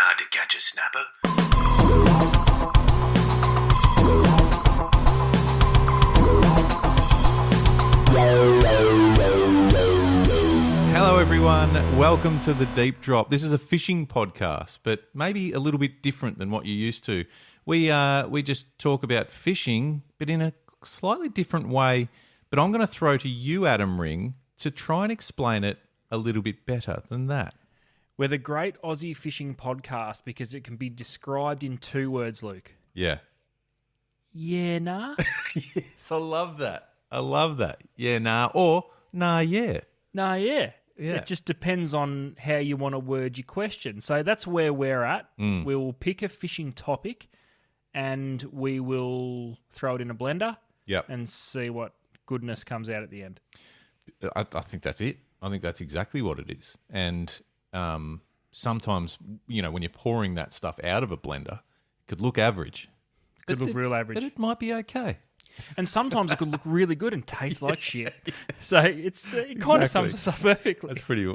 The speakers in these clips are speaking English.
hard to catch a snapper? Hello everyone, welcome to The Deep Drop. This is a fishing podcast, but maybe a little bit different than what you're used to. We just talk about fishing, but in a slightly different way. But I'm going to throw to you, Adam Ring, to try and explain it a little bit better than that. We're the Great Aussie Fishing Podcast because it can be described in 2 words, Luke. Yeah. Yeah, nah? Yes, I love that. Yeah, nah, or nah, yeah. Nah, yeah. Yeah. It just depends on how you want to word your question. So that's where we're at. We will pick a fishing topic and we will throw it in a blender Yep. and see what goodness comes out at the end. I think that's it. I think that's exactly what it is. And sometimes, you know, when you're pouring that stuff out of a blender, it could look average. Could look real average. But it might be okay. And sometimes it could look really good and taste like shit. So it kind of sums us up perfectly.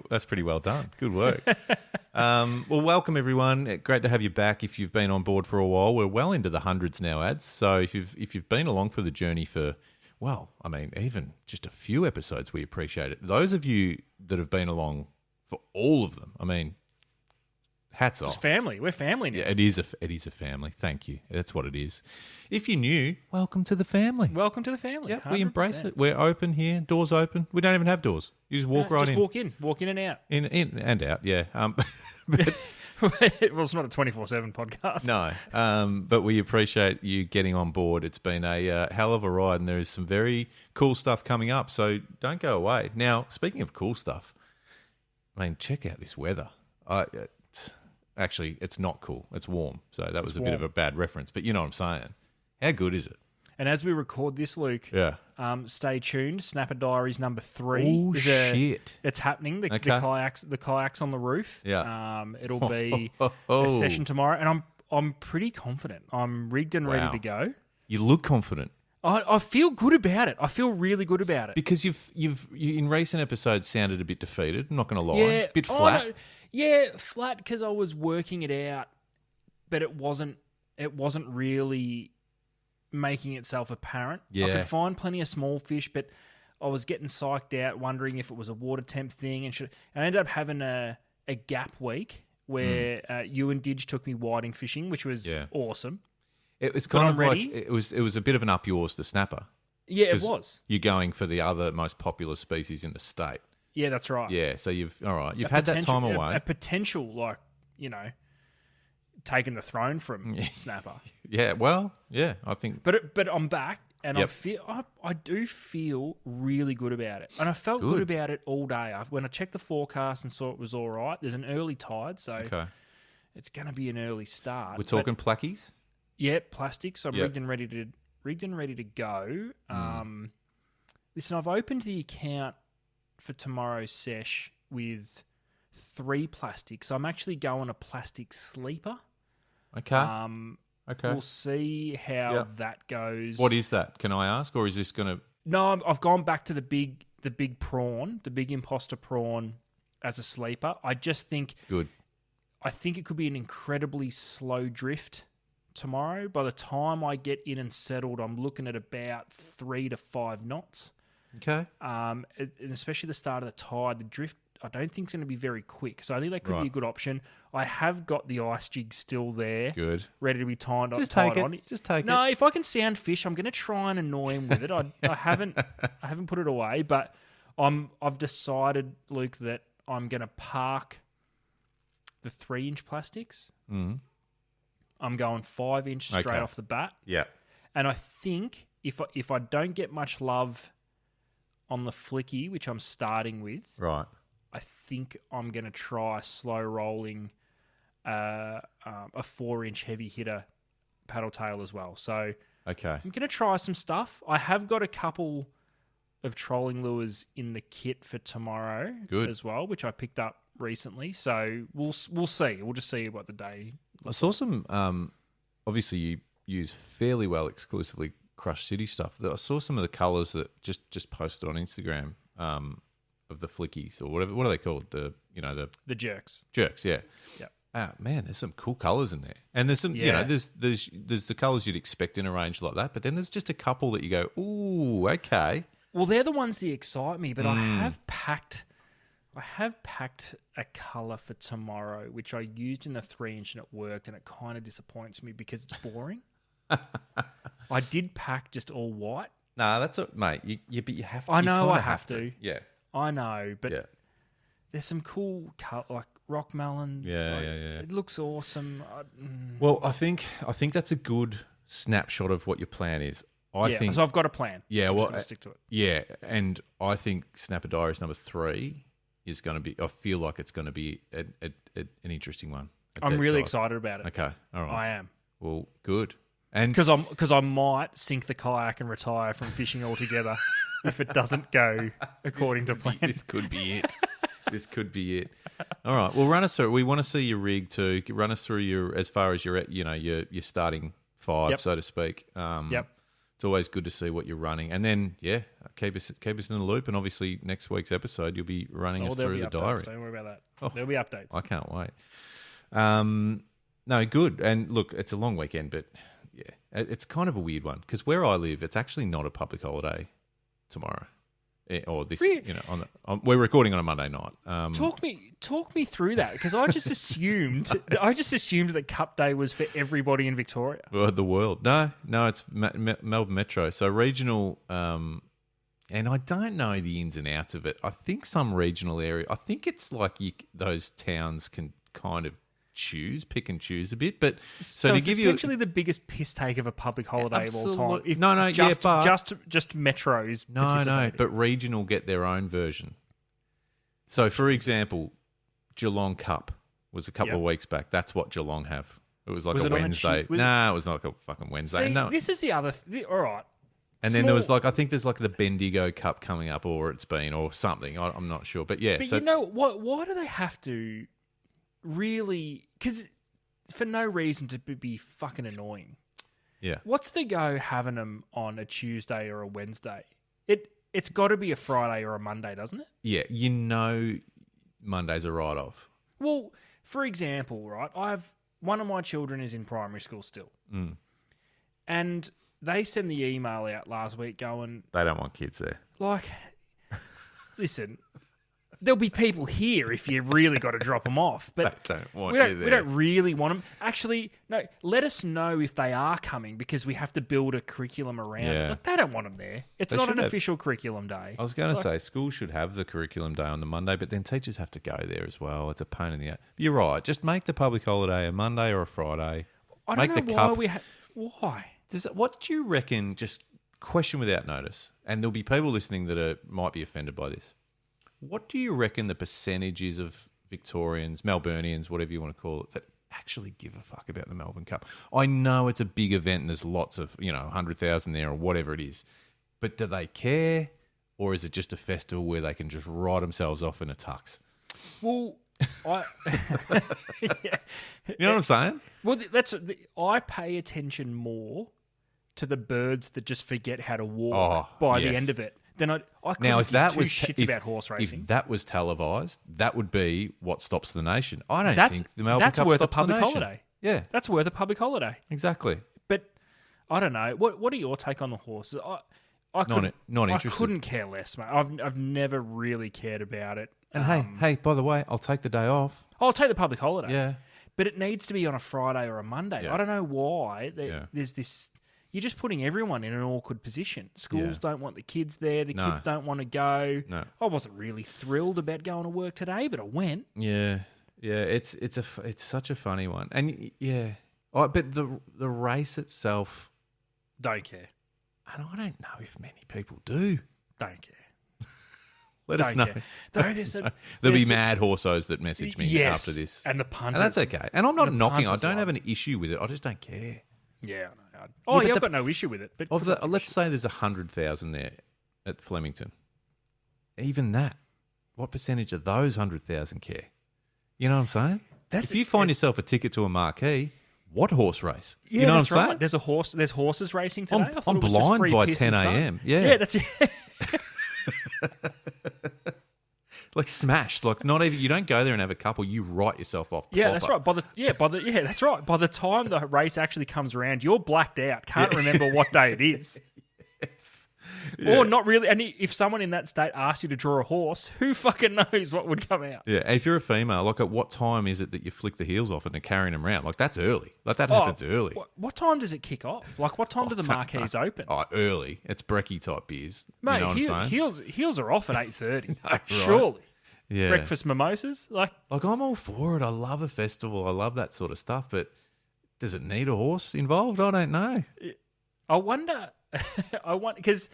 That's pretty well done. Good work. Well, welcome everyone. Great to have you back. If you've been on board for a while, we're well into the hundreds now, ads. So if you've been along for the journey for, well, I mean, even just a few episodes, we appreciate it. Those of you that have been along for all of them, I mean, hats off. It's family. We're family now. Yeah, it is a family. Thank you. That's what it is. If you're new, welcome to the family. Welcome to the family. Yeah, we embrace it. We're open here. Doors open. We don't even have doors. You just walk right in. Walk in and out. In and out. Yeah. Well, it's not a 24/7 podcast. No. But we appreciate you getting on board. It's been a hell of a ride, and there is some very cool stuff coming up. So don't go away. Now, speaking of cool stuff, I mean, check out this weather. Actually, it's not cool. It's warm. So that was a bit of a bad reference. But you know what I'm saying. How good is it? And as we record this, Luke, stay tuned. Snapper Diaries number 3. Oh, shit. It's happening. The kayaks on the roof. Yeah. It'll be a session tomorrow. And I'm pretty confident. I'm rigged and ready to go. You look confident. I feel good about it. I feel really good about it. Because you've in recent episodes sounded a bit defeated. I'm not going to lie. A bit flat. No. Yeah, flat because I was working it out, but it wasn't really making itself apparent. Yeah. I could find plenty of small fish, but I was getting psyched out, wondering if it was a water temp thing. And I ended up having a gap week where you and Didge took me whiting fishing, which was awesome. It was kind of like it was a bit of an up yours to snapper. Yeah, it was. You're going for the other most popular species in the state. Yeah, that's right. Yeah, so you've had that time away. A potential, like, you know, taking the throne from snapper. Yeah, well, yeah, I think. But I'm back, and I do feel really good about it, and I felt good about it all day. When I checked the forecast and saw it was all right. There's an early tide, so it's going to be an early start. We're talking plackies. Yeah, plastics. I'm rigged and ready to go. Listen, I've opened the account for tomorrow's sesh with 3 plastics. I'm actually going a plastic sleeper. Okay. Okay. We'll see how that goes. What is that? Can I ask, or is this going to? No, I've gone back to the big prawn, the big imposter prawn, as a sleeper. I just think I think it could be an incredibly slow drift tomorrow. By the time I get in and settled, I'm looking at about 3 to 5 knots. Okay. And especially the start of the tide, the drift, I don't think is going to be very quick. So I think that could be a good option. I have got the ice jig still there. Good. Ready to be tied on. Just take it. No, if I can sound fish, I'm going to try and annoy him with it. I haven't put it away, but I've decided, Luke, that I'm going to park the 3-inch plastics. Mm. I'm going 5-inch straight off the bat. Yeah. And I think if I don't get much love on the flicky, which I'm starting with, right, I think I'm going to try slow rolling a 4-inch heavy hitter paddle tail as well. So I'm going to try some stuff. I have got a couple of trolling lures in the kit for tomorrow as well, which I picked up recently. So we'll see. We'll just see what the day. I saw some. Obviously, you use fairly well exclusively Crush City stuff. I saw some of the colours that just posted on Instagram of the flickies or whatever. What are they called? The jerks. Jerks, yeah. Yeah. man, there's some cool colours in there, and there's some, there's the colours you'd expect in a range like that, but then there's just a couple that you go, ooh, okay. Well, they're the ones that excite me, but I have packed a colour for tomorrow, which I used in the 3-inch and it worked, and it kind of disappoints me because it's boring. I did pack just all white. No, that's it, mate. But you have to. I know I have to. Yeah, I know, but there's some cool colour, like rock melon. Yeah. It looks awesome. Well, I think that's a good snapshot of what your plan is. I think so. I've got a plan. Yeah, I'm well, just gonna stick to it. Yeah, and I think Snapper Diaries number 3 is going to be. I feel like it's going to be an interesting one. I'm really excited about it. Okay, all right. I am. Well, good. And because I might sink the kayak and retire from fishing altogether if it doesn't go according to plan. This could be it. This could be it. All right. Well, run us through. We want to see your rig too. Run us through your as far as your starting 5, so to speak. Yep. It's always good to see what you're running, and then keep us in the loop. And obviously, next week's episode, you'll be running us through the diary. Don't worry about that. There'll be updates. I can't wait. No, good. And look, it's a long weekend, but yeah, it's kind of a weird one because where I live, it's actually not a public holiday tomorrow. Or this, really? We're recording on a Monday night. Talk me through that because I just assumed that Cup Day was for everybody in Victoria. Well, the world. No, it's Melbourne Metro. So regional, and I don't know the ins and outs of it. I think some regional area. I think it's like those towns can kind of pick and choose a bit, but so to it's give essentially the biggest piss take of a public holiday of all time. Just metros. No, but regional get their own version. So, for example, Geelong Cup was a couple of weeks back. That's what Geelong have. It was like a Wednesday. It was not like a fucking Wednesday. See, no, this is the other. All right. And then there was I think there's like the Bendigo Cup coming up, or it's been, or something. I'm not sure, but yeah. But you know what? Why do they have to? Really, because for no reason to be fucking annoying. Yeah. What's the go having them on a Tuesday or a Wednesday? It's got to be a Friday or a Monday, doesn't it? Yeah, Monday's a write-off. Well, for example, right, one of my children is in primary school still. And they sent the email out last week going... They don't want kids there. Like, listen... There'll be people here if you really got to drop them off, but we don't really want them. Actually, no. Let us know if they are coming because we have to build a curriculum around it. Like, they don't want them there. It's not an official curriculum day. I was going to say schools should have the curriculum day on the Monday, but then teachers have to go there as well. It's a pain in the ass. But you're right. Just make the public holiday a Monday or a Friday. I don't know why why. What do you reckon? Just question without notice, and there'll be people listening that might be offended by this. What do you reckon the percentage is of Victorians, Melburnians, whatever you want to call it, that actually give a fuck about the Melbourne Cup? I know it's a big event and there's lots of, 100,000 there or whatever it is. But do they care? Or is it just a festival where they can just write themselves off in a tux? Well, You know what I'm saying? Well, I pay attention more to the birds that just forget how to walk by the end of it. Then I couldn't give two shits about horse racing. If that was televised, that would be what stops the nation. I don't think the Melbourne Cup worth stops a public the nation. holiday. Yeah, that's worth a public holiday. Exactly. But I don't know. What are your take on the horses? Not interested. I couldn't care less, mate. I've never really cared about it. And hey, by the way, I'll take the day off. I'll take the public holiday. Yeah, but it needs to be on a Friday or a Monday. Yeah. I don't know why. There's this. You're just putting everyone in an awkward position. Schools don't want the kids there. The kids don't want to go. No. I wasn't really thrilled about going to work today, but I went. Yeah. It's such a funny one, and but the race itself, don't care, and I don't know if many people do. Don't care. Let us know. There'll be mad horsos that message me after this, and the punters. And that's okay. And I'm not knocking. I don't have an issue with it. I just don't care. Yeah. I've got no issue with it. But let's say there's 100,000 there at Flemington. Even that, what percentage of those 100,000 care? You know what I'm saying? If you find yourself a ticket to a marquee, what horse race? Yeah, you know what I'm saying? Right. There's horses racing today. I'm blind by 10 a.m. Yeah, that's it. like smashed. Like not even you don't go there and have a couple. You write yourself off. Yeah, proper. that's right. That's right. By the time the race actually comes around, you're blacked out. Can't remember what day it is. Yes. Or not really. And if someone in that state asked you to draw a horse, who fucking knows what would come out? Yeah, and if you're a female, like at what time is it that you flick the heels off and are carrying them around? Like that's early. Like that happens early. What time does it kick off? Like what time do the marquees open? Oh, early. It's brekkie type beers. Mate, you know what I'm saying? heels are off at 8:30. Right. Surely. Yeah. Breakfast mimosas, like I'm all for it. I love a festival. I love that sort of stuff. But does it need a horse involved? I don't know. I wonder because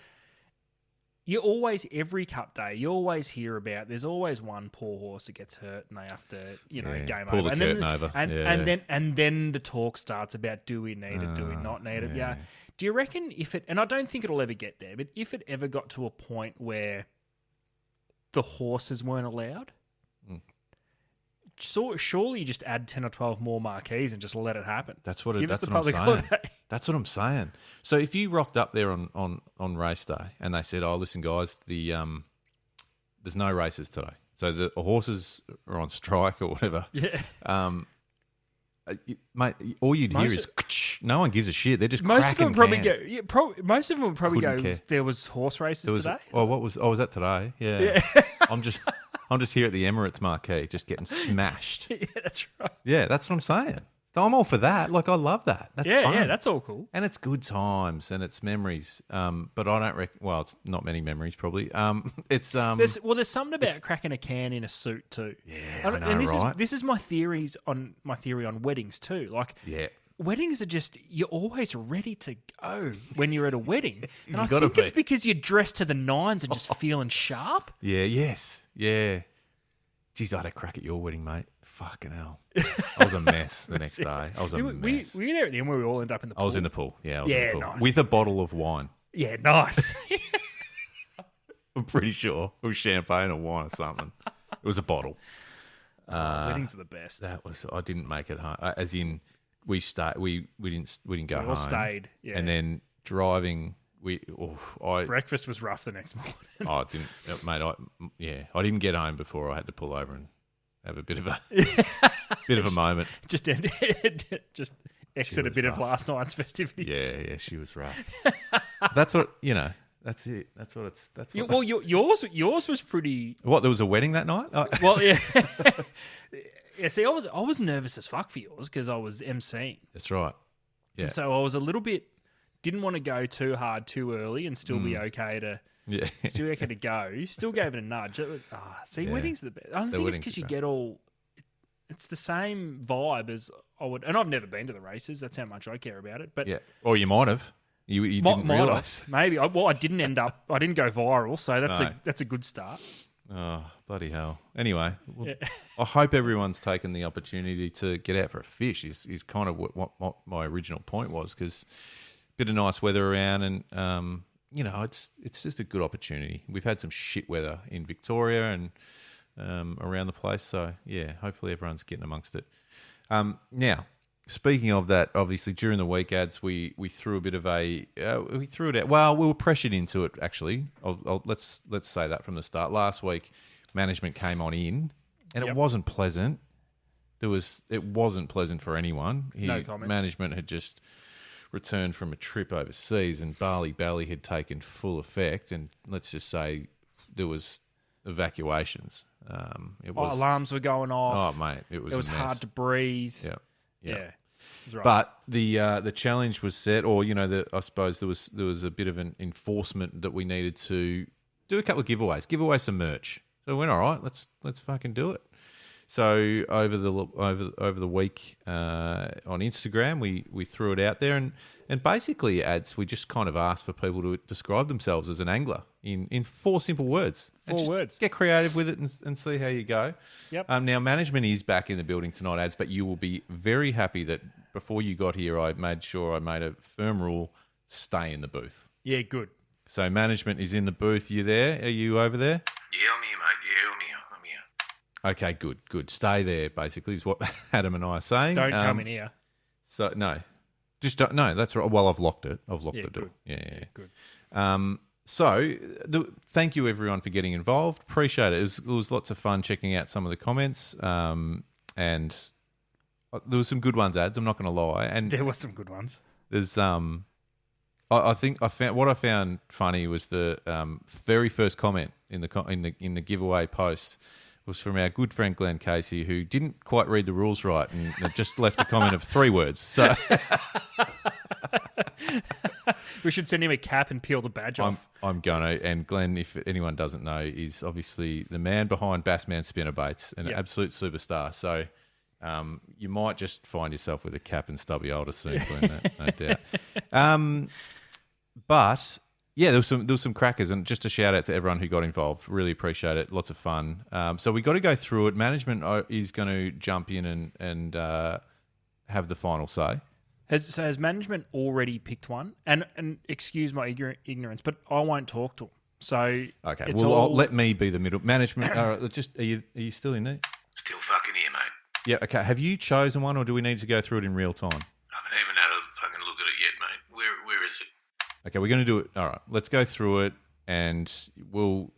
you always, every cup day, you always hear about, there's always one poor horse that gets hurt and they have to, game pull over. the curtain over. And then the talk starts about, do we need it? Do we not need it? Yeah. Do you reckon and I don't think it'll ever get there, but if it ever got to a point where the horses weren't allowed, so surely you just add 10 or 12 more marquees and just let it happen. That's what Give us that's the what I'm public saying. holiday. That's what I'm saying. So if you rocked up there on race day and they said, "Oh, listen, guys, there's no races today, so the horses are on strike or whatever." Yeah. Mate, all you'd hear is no one gives a shit. They're just Most of them cracking probably cans. go. Most of them would probably Couldn't go. care. There was horse races today. Was that today? Yeah. Yeah. I'm just here at the Emirates marquee, just getting smashed. Yeah, that's right. Yeah, that's what I'm saying. So I'm all for that. Like I love that. That's fun. Yeah, that's all cool. And it's good times and it's memories. But I don't reckon. Well, it's not many memories probably. There's something about cracking a can in a suit too. Yeah, I know, and right? this is my theory on weddings too. Like, weddings are just, you're always ready to go when you're at a wedding. And I think it's because you're dressed to the nines and just feeling sharp. Yeah. Yes. Yeah. Geez, I had a crack at your wedding, mate. Fucking hell. I was a mess the next day. I was a mess. Were you there at the end where we all ended up in the pool? I was in the pool. Yeah, I was in the pool. Nice. With a bottle of wine. Yeah, nice. I'm pretty sure it was champagne or wine or something. It was a bottle. Weddings are the best. I didn't make it home. As in, we didn't go home. We all stayed. Yeah. And then driving, breakfast was rough the next morning. I didn't, mate. I didn't get home before I had to pull over and have a bit of a moment. Just exit a bit rough. of last night's festivities. Yeah, she was rough. That's what That's it. That's what it's. That's what. Well, yours was pretty. What? There was a wedding that night. Oh. Well, yeah. Yeah. See, I was nervous as fuck for yours because I was emceeing. That's right. Yeah. And so I was a little bit. Didn't want to go too hard too early and still be okay to. Yeah. Still okay to go. You still gave it a nudge. Weddings are the best. I don't think it's because you get all. It's the same vibe as I would, and I've never been to the races. That's how much I care about it. But yeah, or you might have. You didn't realise. Maybe. I didn't end up. I didn't go viral, so that's a good start. Oh, bloody hell! Anyway, I hope everyone's taken the opportunity to get out for a fish. Is kind of what my original point was, because bit of nice weather around, and it's just a good opportunity. We've had some shit weather in Victoria and around the place, so yeah, hopefully everyone's getting amongst it. Now, speaking of that, obviously during the week ads, we threw a bit of we threw it out. Well, we were pressured into it actually. Let's say that from the start. Last week, management came on in, and it wasn't pleasant. It wasn't pleasant for anyone. No comment. Management had just returned from a trip overseas, and Bali Belly had taken full effect. And let's just say there was evacuations. Alarms were going off. Oh mate, it was a mess. Hard to breathe. Yeah. Right. But the challenge was set, or I suppose there was a bit of an enforcement that we needed to do a couple of giveaways, give away some merch. So we went, all right, let's fucking do it. So over the week on Instagram, we threw it out there, and basically ads. We just kind of asked for people to describe themselves as an angler in 4 simple words. Four words. Get creative with it and see how you go. Yep. Now management is back in the building tonight, ads, but you will be very happy that before you got here, I made sure I made a firm rule: stay in the booth. Yeah, good. So management is in the booth. You there? Are you over there? Yeah, I'm here, mate. Yeah, I'm here. Okay, good. Stay there, basically, is what Adam and I are saying. Don't come in here. So, no. Just don't. No, that's right. Well, I've locked it. I've locked the door. Good. Yeah. Good. So, thank you everyone for getting involved. Appreciate it. It was lots of fun checking out some of the comments, and there were some good ones. Ads. I'm not going to lie, and there were some good ones. There's I think I found funny was the very first comment in the giveaway post was from our good friend Glenn Casey, who didn't quite read the rules right and just left a comment of 3 words. So. We should send him a cap and peel the badge off. I'm going to. And Glenn, if anyone doesn't know, is obviously the man behind Bassman Spinnerbaits, an absolute superstar. So you might just find yourself with a cap and stubby older soon, Glenn, no doubt. But yeah, there was some crackers, and just a shout out to everyone who got involved. Really appreciate it. Lots of fun. So we got to go through it. Management is going to jump in and have the final say. Has management already picked one? And excuse my ignorance, but I won't talk to them. So okay, well, let me be the middle management. Are you still in there? Still fucking here, mate. Yeah. Okay. Have you chosen one, or do we need to go through it in real time? I haven't even had a fucking look at it yet, mate. Where is it? Okay, we're going to do it. All right, let's go through it, and we'll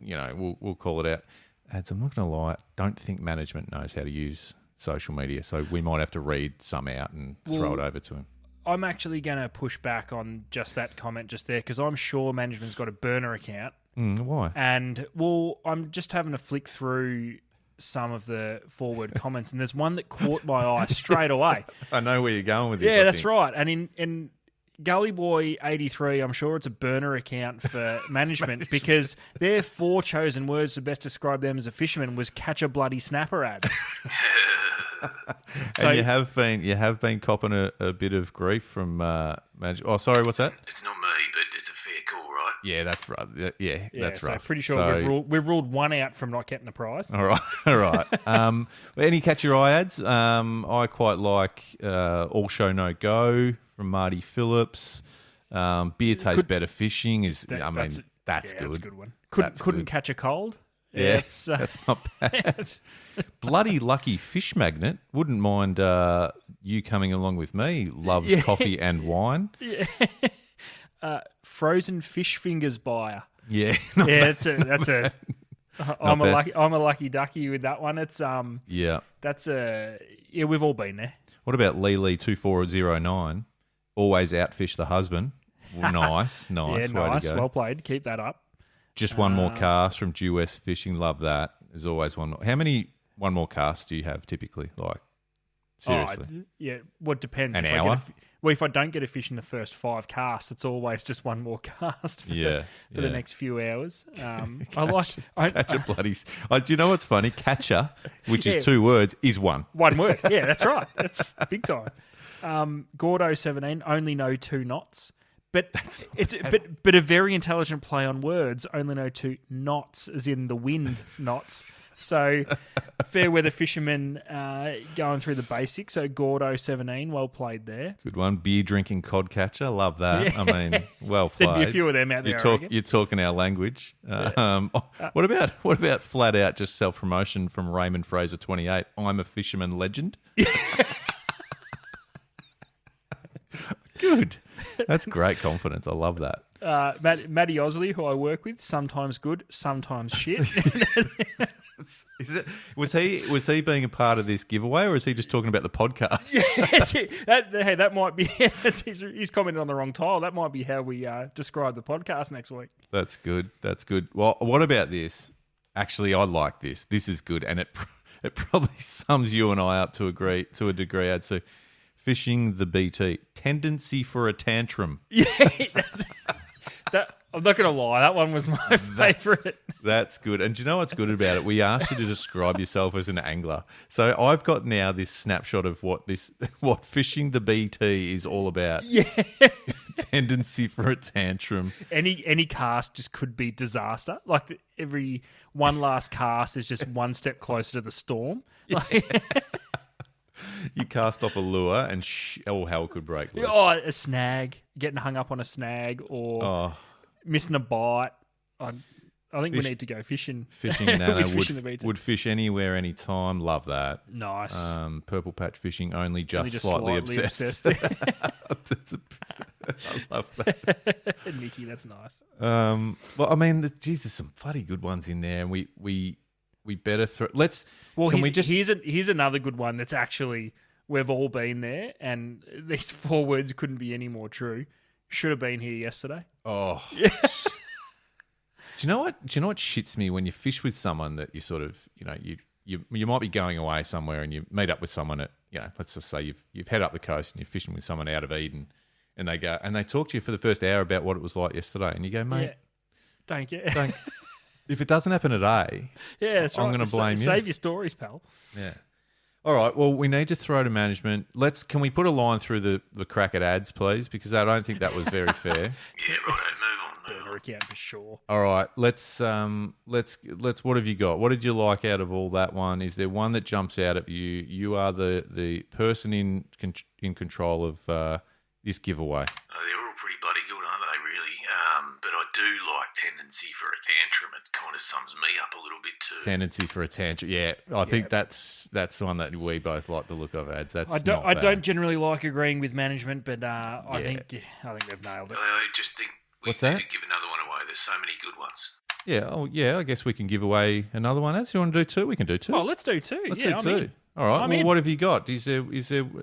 call it out. Ads, I'm not going to lie. Don't think management knows how to use social media, so we might have to read some out and throw it over to him. I'm actually going to push back on just that comment just there, because I'm sure management's got a burner account. Why? And, I'm just having a flick through some of the forward comments, and there's one that caught my eye straight away. I know where you're going with this. Yeah, that's right. And in Gully Boy 83, I'm sure it's a burner account for management because their 4 chosen words to best describe them as a fisherman was catch a bloody snapper ad. So, and you have been copping a bit of grief from management. Oh, sorry, what's that? It's not me, but it's a fair call, right? Yeah, that's right. Yeah, that's right. Pretty sure we've ruled one out from not getting the prize. All right. Any catch your eye ads? I quite like All Show No Go from Marty Phillips. Beer tastes better fishing is. That's good. That's a good one. Couldn't catch a cold. Yeah, that's not bad. Bloody lucky fish magnet. Wouldn't mind you coming along with me. Loves coffee and wine. Yeah. Frozen fish fingers buyer. Yeah. That's a. I'm a lucky ducky with that one. It's That's we've all been there. What about Lee 2409? Always outfish the husband. Nice. Yeah, Way nice. To go. Well played. Keep that up. Just one more cast from Due West Fishing. Love that. There's always one more. How many one more casts do you have typically? Like, seriously? Well, it depends. An hour? If I don't get a fish in the first 5 casts, it's always just one more cast for the next few hours. Catch a bloody... do you know what's funny? Catcher, which is 2 words, is one. One word. Yeah, that's right. That's big time. Gordo 17, only know 2 knots. But but a very intelligent play on words. Only know 2 knots, as in the wind knots. So fair weather fisherman going through the basics. So Gordo 17, well played there. Good one. Beer drinking cod catcher, love that. Yeah. I mean, well played. There'd be a few of them out there. You're talking our language. What about flat out just self promotion from Raymond Fraser 28? I'm a fisherman legend. Good. That's great confidence. I love that. Matty Osley, who I work with, sometimes good, sometimes shit. Was he being a part of this giveaway, or is he just talking about the podcast? Yeah, that might be. He's commented on the wrong tile. That might be how we describe the podcast next week. That's good. Well, what about this? Actually, I like this. This is good, and it probably sums you and I up to a degree. I'd say. Fishing the BT. Tendency for a tantrum. Yeah, I'm not going to lie. That one was my favourite. That's good. And do you know what's good about it? We asked you to describe yourself as an angler. So I've got now this snapshot of what fishing the BT is all about. Yeah. Tendency for a tantrum. Any cast just could be disaster. Like every one last cast is just one step closer to the storm. Like, you cast off a lure and all hell could break loose. Oh, a snag. Getting hung up on a snag or missing a bite. I think we need to go fishing. Fishing Nano would fish anywhere, anytime. Love that. Nice. Purple patch fishing only just slightly obsessed. I love that. Nicky, that's nice. Well, I mean, geez, there's some bloody good ones in there, and we better throw. Let's. Well, can we just? here's another good one that's actually we've all been there, and these 4 words couldn't be any more true. Should have been here yesterday. Oh. Do you know what? Do you know what shits me when you fish with someone that you sort of, you might be going away somewhere and you meet up with someone at, let's just say you've head up the coast and you're fishing with someone out of Eden, and they go and they talk to you for the first hour about what it was like yesterday, and you go, mate, don't care. If it doesn't happen today, that's right. I'm going to blame you. Save your stories, pal. Yeah. All right. Well, we need to throw to management. Can we put a line through the crack at ads, please? Because I don't think that was very fair. Yeah, right. Move on. Burner account for sure. All right. Let's. What have you got? What did you like out of all that one? Is there one that jumps out at you? You are the person in control of this giveaway. They're all pretty bloody good, aren't they, really? But I do like tendency for a tantrum. It kind of sums me up a little bit too. Tendency for a tantrum. Yeah, I think that's the one that we both like the look of, ads. That's I don't generally like agreeing with management, but I think they've nailed it. I just think we need to give another one away. There's so many good ones. Yeah. Oh, yeah. I guess we can give away another one. As you want to do 2, we can do 2. Oh, let's do 2. Let's do 2. All right. Well, what have you got? Is there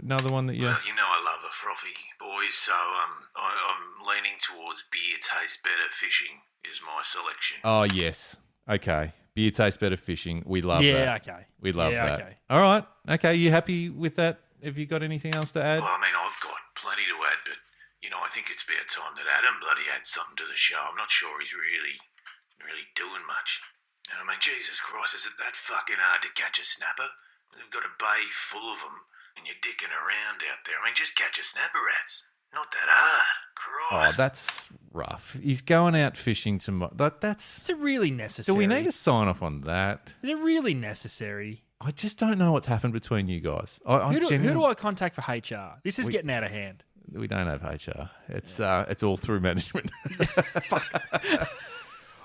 another one that you? Well, I love a frothy, boys. So I'm leaning towards beer tastes better fishing is my selection. Oh yes. Okay. Beer tastes better fishing. We love that. Yeah. Okay. We love that. Okay. All right. Okay. You happy with that? Have you got anything else to add? Well, I mean, I've got plenty to add, but I think it's about time that Adam bloody adds something to the show. I'm not sure he's really doing much. I mean, Jesus Christ, is it that fucking hard to catch a snapper? They've got a bay full of them, and you're dicking around out there. I mean, just catch a snapper, rats. Not that hard. Christ. Oh, that's rough. He's going out fishing tomorrow. That's. Is it really necessary? Do we need to sign off on that? Is it really necessary? I just don't know what's happened between you guys. Who do I contact for HR? This is getting out of hand. We don't have HR. It's all through management.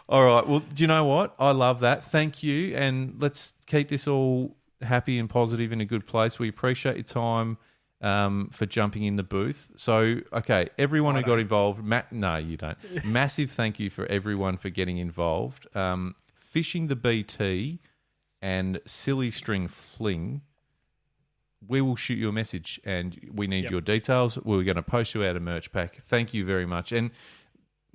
All right. Well, do you know what? I love that. Thank you, and let's keep this all happy and positive in a good place. We appreciate your time for jumping in the booth. So, okay, everyone who got involved. No, you don't. Massive thank you for everyone for getting involved. Fishing the BT and Silly String Fling. We will shoot you a message, and we need your details. We're going to post you out a merch pack. Thank you very much, and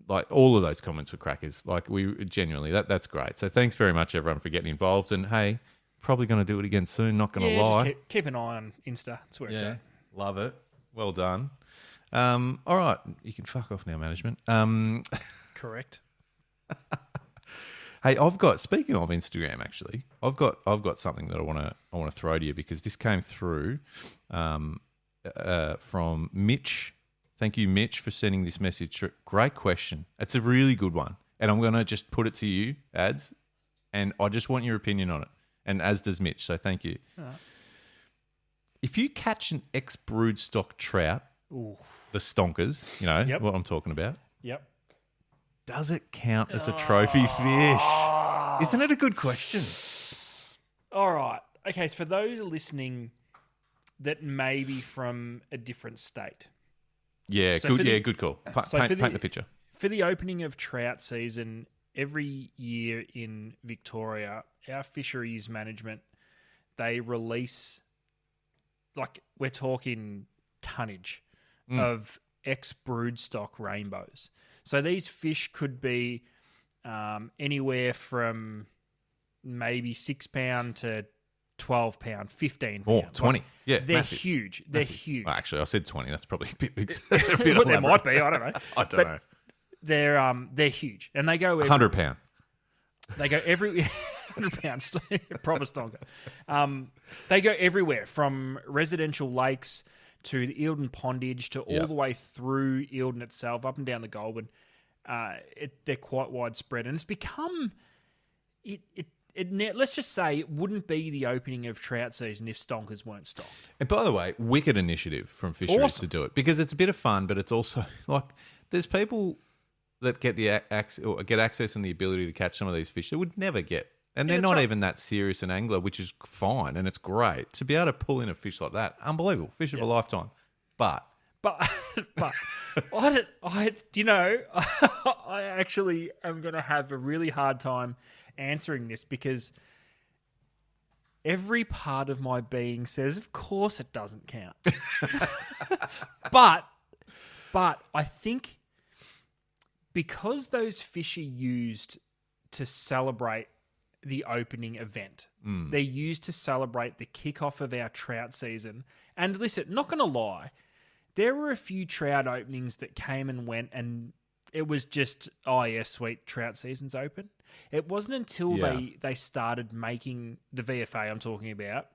like all of those comments were crackers. Like we genuinely, that's great. So thanks very much, everyone, for getting involved. And hey, probably going to do it again soon. Not going to lie. Just keep an eye on Insta. That's where it's at. Love it. Well done. All right, you can fuck off now, management. Correct. Hey, speaking of Instagram, actually, I've got something that I want to throw to you, because this came through from Mitch. Thank you, Mitch, for sending this message. Great question. It's a really good one, and I'm going to just put it to you, Ads, and I just want your opinion on it, and as does Mitch. So thank you. Right. If you catch an ex-broodstock trout, the stonkers, what I'm talking about. Yep. Does it count as a trophy fish? Isn't it a good question? All right. Okay, so for those listening that may be from a different state. Yeah, so good. Good call. Paint the picture. For the opening of trout season, every year in Victoria, our fisheries management, they release, like we're talking tonnage of ex-broodstock rainbows. So these fish could be anywhere from maybe 6 pound to 12 pound, 15 pound. 20. Yeah, they're massive. huge. They're huge. Well, actually, I said 20. That's probably a bit big. Well, there might be. I don't know. I don't know. They're huge, and they go 100 pound. They go every 100 pounds, proper stonker. They go everywhere from residential lakes to the Eildon Pondage to all the way through Eildon itself, up and down the Goulburn. They're quite widespread, and it's become let's just say it wouldn't be the opening of trout season if stonkers weren't stocked. And by the way, wicked initiative from fisheries to do it, because it's a bit of fun, but it's also like there's people that get access and the ability to catch some of these fish that would never get. And they're not even that serious an angler, which is fine, and it's great. To be able to pull in a fish like that, unbelievable. Fish of a lifetime. But I actually am going to have a really hard time answering this because every part of my being says, of course it doesn't count. But I think because those fish are used to celebrate the opening event, they're used to celebrate the kickoff of our trout season. And listen, not going to lie, there were a few trout openings that came and went and it was just, oh yeah, sweet, trout season's open. It wasn't until they started making the VFA I'm talking about,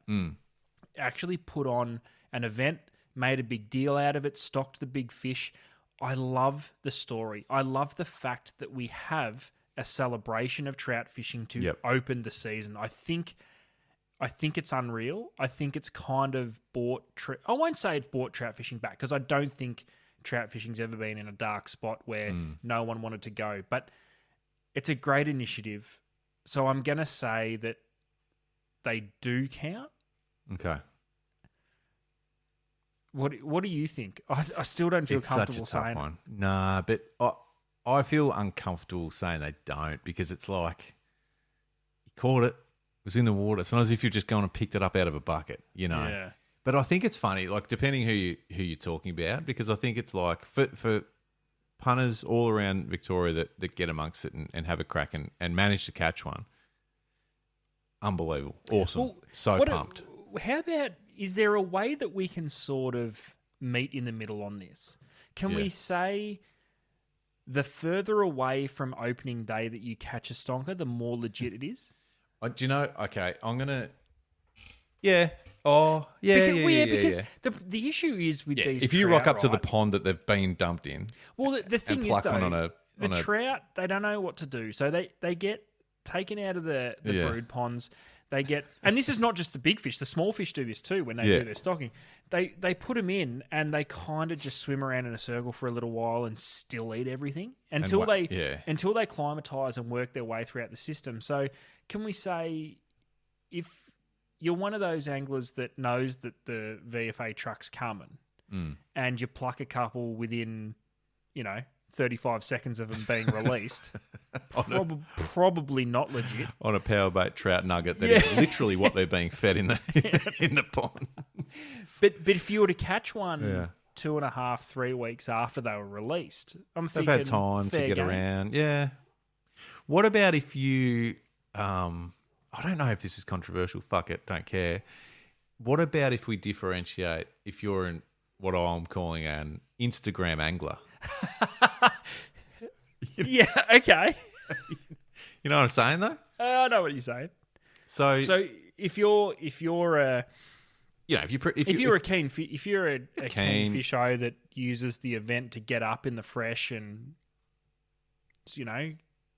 actually put on an event, made a big deal out of it, stocked the big fish. I love the story. I love the fact that we have a celebration of trout fishing to open the season. I think it's unreal. I think it's kind of I won't say it's brought trout fishing back because I don't think trout fishing's ever been in a dark spot where no one wanted to go. But it's a great initiative. So I'm going to say that they do count. Okay. What do you think? I still don't feel comfortable such a saying tough one. Nah, but I feel uncomfortable saying they don't because it's like you caught it, it was in the water. It's not as if you're just going and picked it up out of a bucket, you know. Yeah. But I think it's funny, like depending who you're talking about, because I think it's like for punters all around Victoria that get amongst it and have a crack and manage to catch one. Unbelievable. Awesome. Well, so pumped. How about, is there a way that we can sort of meet in the middle on this? Can we say the further away from opening day that you catch a stonker, the more legit it is? Do you know? Okay, I'm going to... Yeah. Oh, yeah, because the issue is with these if you trout, rock up to the pond that they've been dumped in... Well, the thing is, though, the trout, they don't know what to do. So they get taken out of the brood ponds. They get... And this is not just the big fish. The small fish do this too when they do their stocking. They put them in and they kind of just swim around in a circle for a little while and still eat everything until they acclimatise and work their way throughout the system. So can we say if you're one of those anglers that knows that the VFA truck's coming and you pluck a couple within, 35 seconds of them being released, probably not legit. On a powerbait trout nugget that is literally what they're being fed in the pond. But if you were to catch one 2.5, 3 weeks after they were released, they've had time to get around. Yeah. What about if you... I don't know if this is controversial. Fuck it. Don't care. What about if we differentiate if you're what I'm calling an Instagram angler? Yeah, okay. You know what I'm saying, though? I know what you're saying. So if you're a if you're a keen fisho that uses the event to get up in the fresh and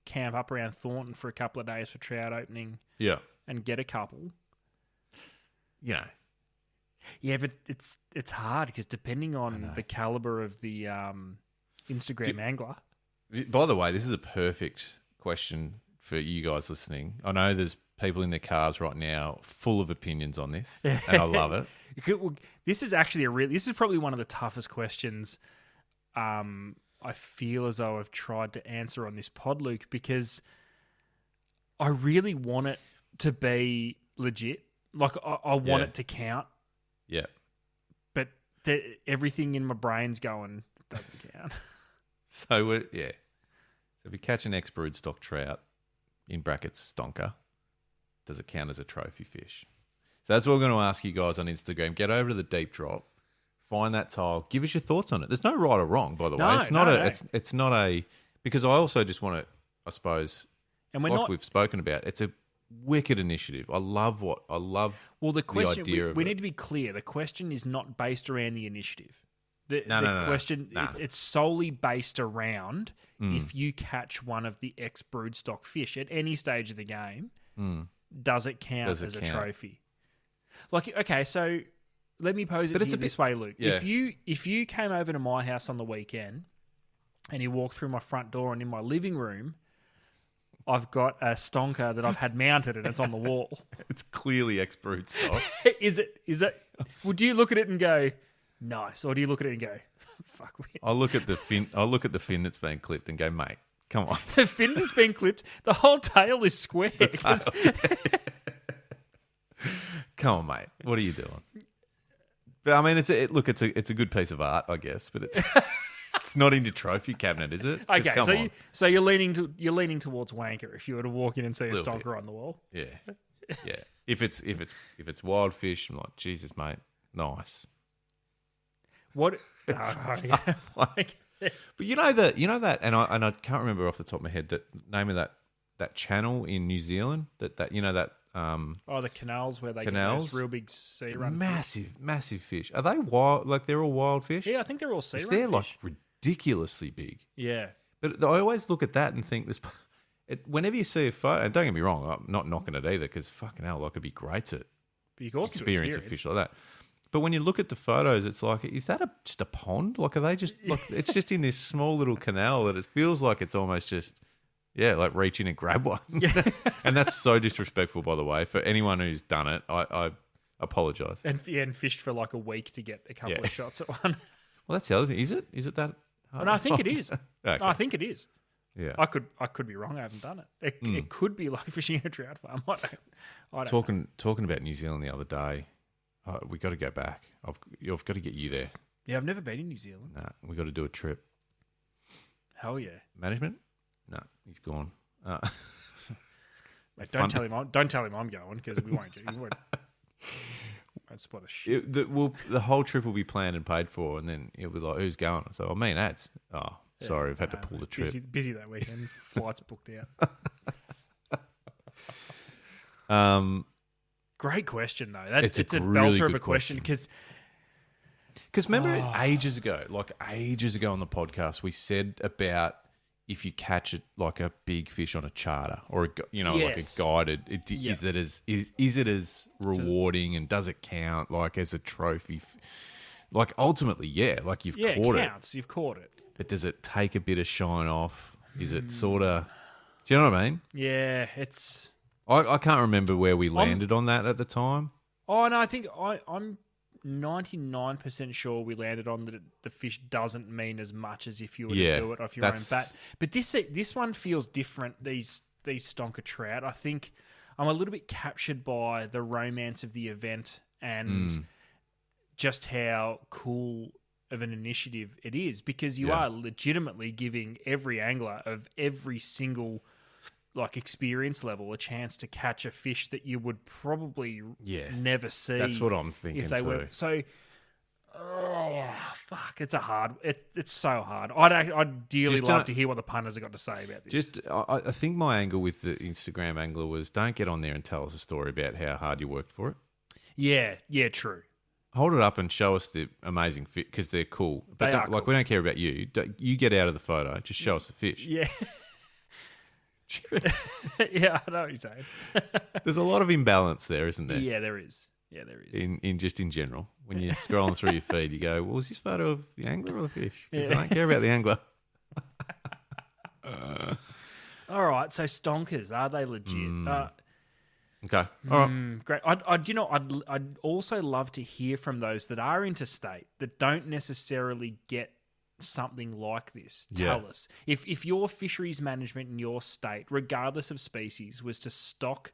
camp up around Thornton for a couple of days for trout opening, and get a couple, yeah, but it's hard because depending on the caliber of the Instagram angler. By the way, this is a perfect question for you guys listening. I know there's people in their cars right now full of opinions on this, and I love it. This is actually this is probably one of the toughest questions I feel as though I've tried to answer on this pod, Luke, because I really want it to be legit. Like, I want it to count. Yeah. But everything in my brain's going, it doesn't count. So if we catch an ex-broodstock trout, in brackets stonker, does it count as a trophy fish? So that's what we're going to ask you guys on Instagram. Get over to the Deep Drop, find that tile, give us your thoughts on it. There's no right or wrong, by the way. It's not it's not a, because I also just want to, I suppose, and we've spoken about, it's a wicked initiative. I love the question. We need to be clear. The question is not based around the initiative. The question, it's solely based around if you catch one of the ex-broodstock fish at any stage of the game, does it count as a trophy? Like, okay, so let me pose it to you this way, Luke. Yeah. If you came over to my house on the weekend and you walked through my front door and in my living room, I've got a stonker that I've had mounted and it's on the wall. It's clearly ex-broodstock. Is it? Would you look at it and go, Nice. Or do you look at it and go, fuck, I look at the fin. I look at the fin that's been clipped and go, mate, come on. the fin that's been clipped, the whole tail is square. Come on, mate. What are you doing? But I mean, it's a good piece of art, I guess. But it's it's not in your trophy cabinet, is it? Okay, Come on. so you're leaning towards wanker if you were to walk in and see a Little stonker on the wall. Yeah, yeah. If it's wild fish, I'm like, Jesus, mate, nice. What? Yeah. But you know that, and I can't remember off the top of my head the name of that channel in New Zealand that the canals where they get canals, those real big sea run massive fish. Are they wild? Like they're all wild fish? Yeah, I think they're all sea run They're fish. like ridiculously big. Yeah, but I always look at that and think this. Whenever you see a photo, and don't get me wrong, I'm not knocking it either because fucking hell, I could be great at experience a fish like that. But when you look at the photos, it's like, is that just a pond? Like, are they just like it's just in this small little canal that it feels like it's almost just, like reach in and grab one. Yeah. And that's so disrespectful, by the way, for anyone who's done it. I apologise. And fished for like a week to get a couple of shots at one. Well, that's the other thing. Is it that hard? No, I think it is. Okay. No, I think it is. Yeah, I could be wrong. I haven't done it. It could be like fishing a trout farm. I don't know. Talking about New Zealand the other day. We got to go back. I've got to get you there. Yeah, I've never been in New Zealand. Nah, we got to do a trip. Hell yeah. Management? No, he's gone. Mate, don't tell him I'm going because we won't. You won't spot a shit. The whole trip will be planned and paid for, and then he'll be like, "Who's going?" So, me and Ads. Oh, sorry, we've had to pull the trip. Busy that weekend. Flights booked out. Great question though. It's a really belter of good a question because remember ages ago on the podcast, we said about if you catch it like a big fish on a charter or like a guided, is it as rewarding and does it count like as a trophy? Like ultimately, like you've caught it. It counts. You've caught it. But does it take a bit of shine off? Is it sort of? Do you know what I mean? Yeah, it's. I can't remember where we landed on that at the time. Oh no, I think I'm 99% sure we landed on that the fish doesn't mean as much as if you were to do it off your own bat. But this one feels different. These stonker trout. I think I'm a little bit captured by the romance of the event and just how cool of an initiative it is because you are legitimately giving every angler of every single experience level a chance to catch a fish that you would probably never see. That's what I'm thinking if they too. were. So, fuck, it's it's so hard. I'd dearly love to hear what the punters have got to say about this. I think my angle with the Instagram angler was don't get on there and tell us a story about how hard you worked for it. Yeah, true. Hold it up and show us the amazing fish because they're cool. But we don't care about you. You get out of the photo. Just show us the fish. Yeah. Yeah, I know what you're saying. There's a lot of imbalance there, isn't there? Yeah, there is. In general, when you're scrolling through your feed, you go, "Well, was this photo of the angler or the fish?" Because I don't care about the angler. All right, so stonkers, are they legit? Okay, all right, great. I'd also love to hear from those that are interstate that don't necessarily get something like this. Tell us if your fisheries management in your state, regardless of species, was to stock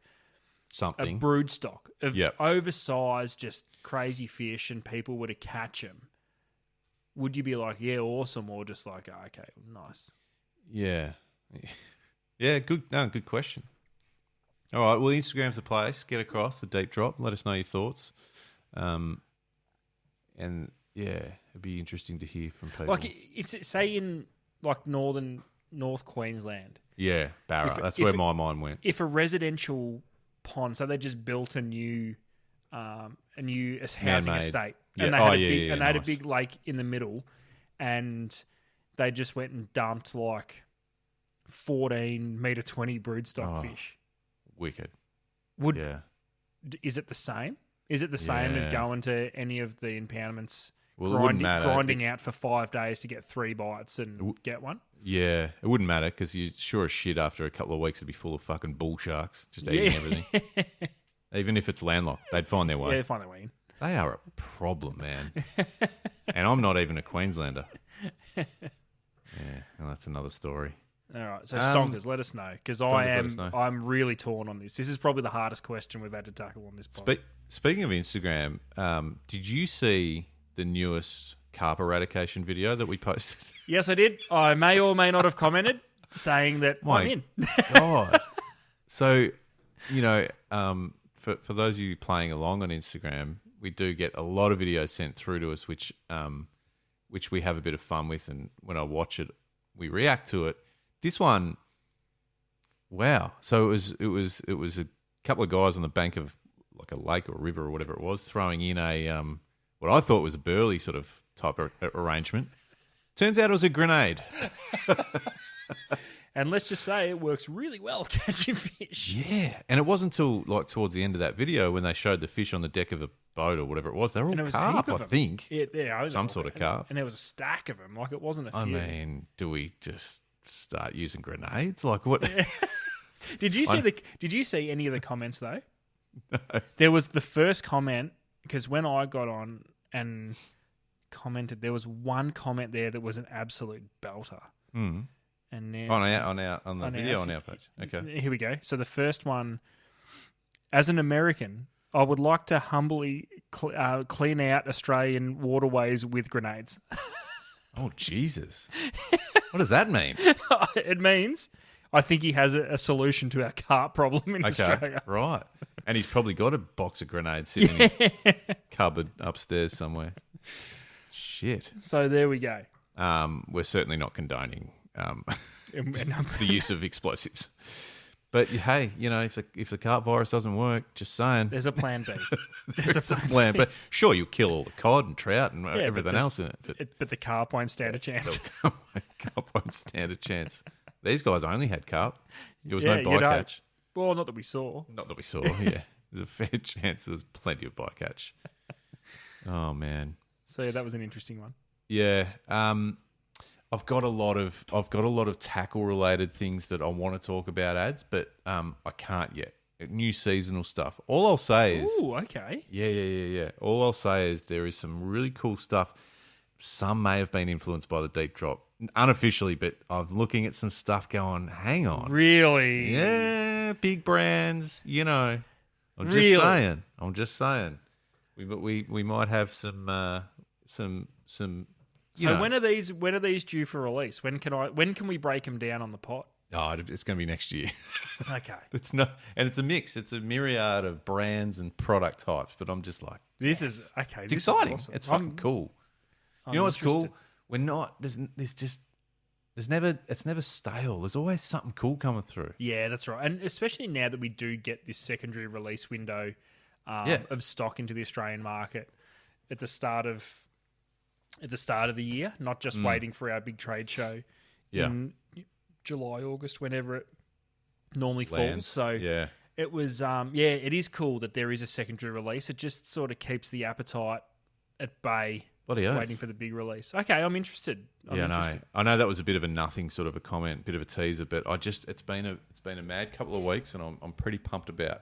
something, a brood stock of oversized, just crazy fish, and people were to catch them, would you be like, yeah, awesome, or just like, oh, okay, nice? Yeah, good question. All right, well, Instagram's the place. Get across the deep drop. Let us know your thoughts, and it'd be interesting to hear from people. Like, it's say in North Queensland. Yeah, Barra. That's where my mind went. If a residential pond, so they just built a new housing estate, and they had a big lake in the middle, and they just went and dumped 14 meter 20 broodstock fish. Wicked. Is it the same? Is it the same as going to any of the impoundments? Well, it wouldn't matter. Grinding out for 5 days to get 3 bites and get one? Yeah, it wouldn't matter because you sure as shit after a couple of weeks it'd be full of fucking bull sharks just eating everything. Even if it's landlocked, they'd find their way. Yeah, they'd find their way in. They are a problem, man. And I'm not even a Queenslander. Yeah, and that's another story. All right, so Stonkers, let us know, because I'm really torn on this. This is probably the hardest question we've had to tackle on this pod. Speaking of Instagram, did you see the newest carp eradication video that we posted? Yes, I did. I may or may not have commented saying that I'm in. God. So, for those of you playing along on Instagram, we do get a lot of videos sent through to us, which we have a bit of fun with, and when I watch it, we react to it. This one, wow! So it was a couple of guys on the bank of like a lake or a river or whatever it was, throwing in a what I thought was a burley sort of type of arrangement. Turns out it was a grenade. And let's just say it works really well catching fish. Yeah, and it wasn't until like towards the end of that video when they showed the fish on the deck of a boat or whatever it was. They were all carp, I think. Yeah, some sort of carp. And there was a stack of them. Like it wasn't a few. I mean, do we just start using grenades? Like what? Did you see any of the comments though? No. There was the first comment, because when I got on and commented, there was one comment there that was an absolute belter. Mm. And then on the video on our page. Okay. Here we go. So the first one, as an American, I would like to humbly clean out Australian waterways with grenades. Oh, Jesus. What does that mean? It means I think he has a solution to our carp problem in Australia. Right. And he's probably got a box of grenades sitting in his cupboard upstairs somewhere. Shit. So there we go. We're certainly not condoning the use of explosives. But hey, if the carp virus doesn't work, just saying. There's a plan B. There's a plan. But sure, you'll kill all the cod and trout and everything else in it. But the carp won't stand a chance. Carp won't stand a chance. These guys only had carp. There was no bycatch. Well, not that we saw. Yeah. There's a fair chance there was plenty of bycatch. Oh, man. So yeah, that was an interesting one. Yeah. I've got a lot of tackle related things that I want to talk about, ads, but I can't yet. New seasonal stuff. All I'll say is, ooh, okay, yeah. All I'll say is there is some really cool stuff. Some may have been influenced by the deep drop, unofficially, but I'm looking at some stuff going, hang on, really? Yeah, big brands. I'm just saying. We might have some. So when are these due for release? When can we break them down on the pot? Oh, it's going to be next year. Okay. It's a mix. It's a myriad of brands and product types. But I'm just like, this is okay. It's exciting. Awesome. It's fucking cool. You know what's cool? We're not. It's never stale. There's always something cool coming through. Yeah, that's right. And especially now that we do get this secondary release window of stock into the Australian market at the start of the year, not just waiting for our big trade show in July, August, whenever it normally falls. So it was, it is cool that there is a secondary release. It just sort of keeps the appetite at bay, waiting for the big release. Okay, I'm interested. I know that was a bit of a nothing sort of a comment, bit of a teaser, but it's been a mad couple of weeks, and I'm pretty pumped about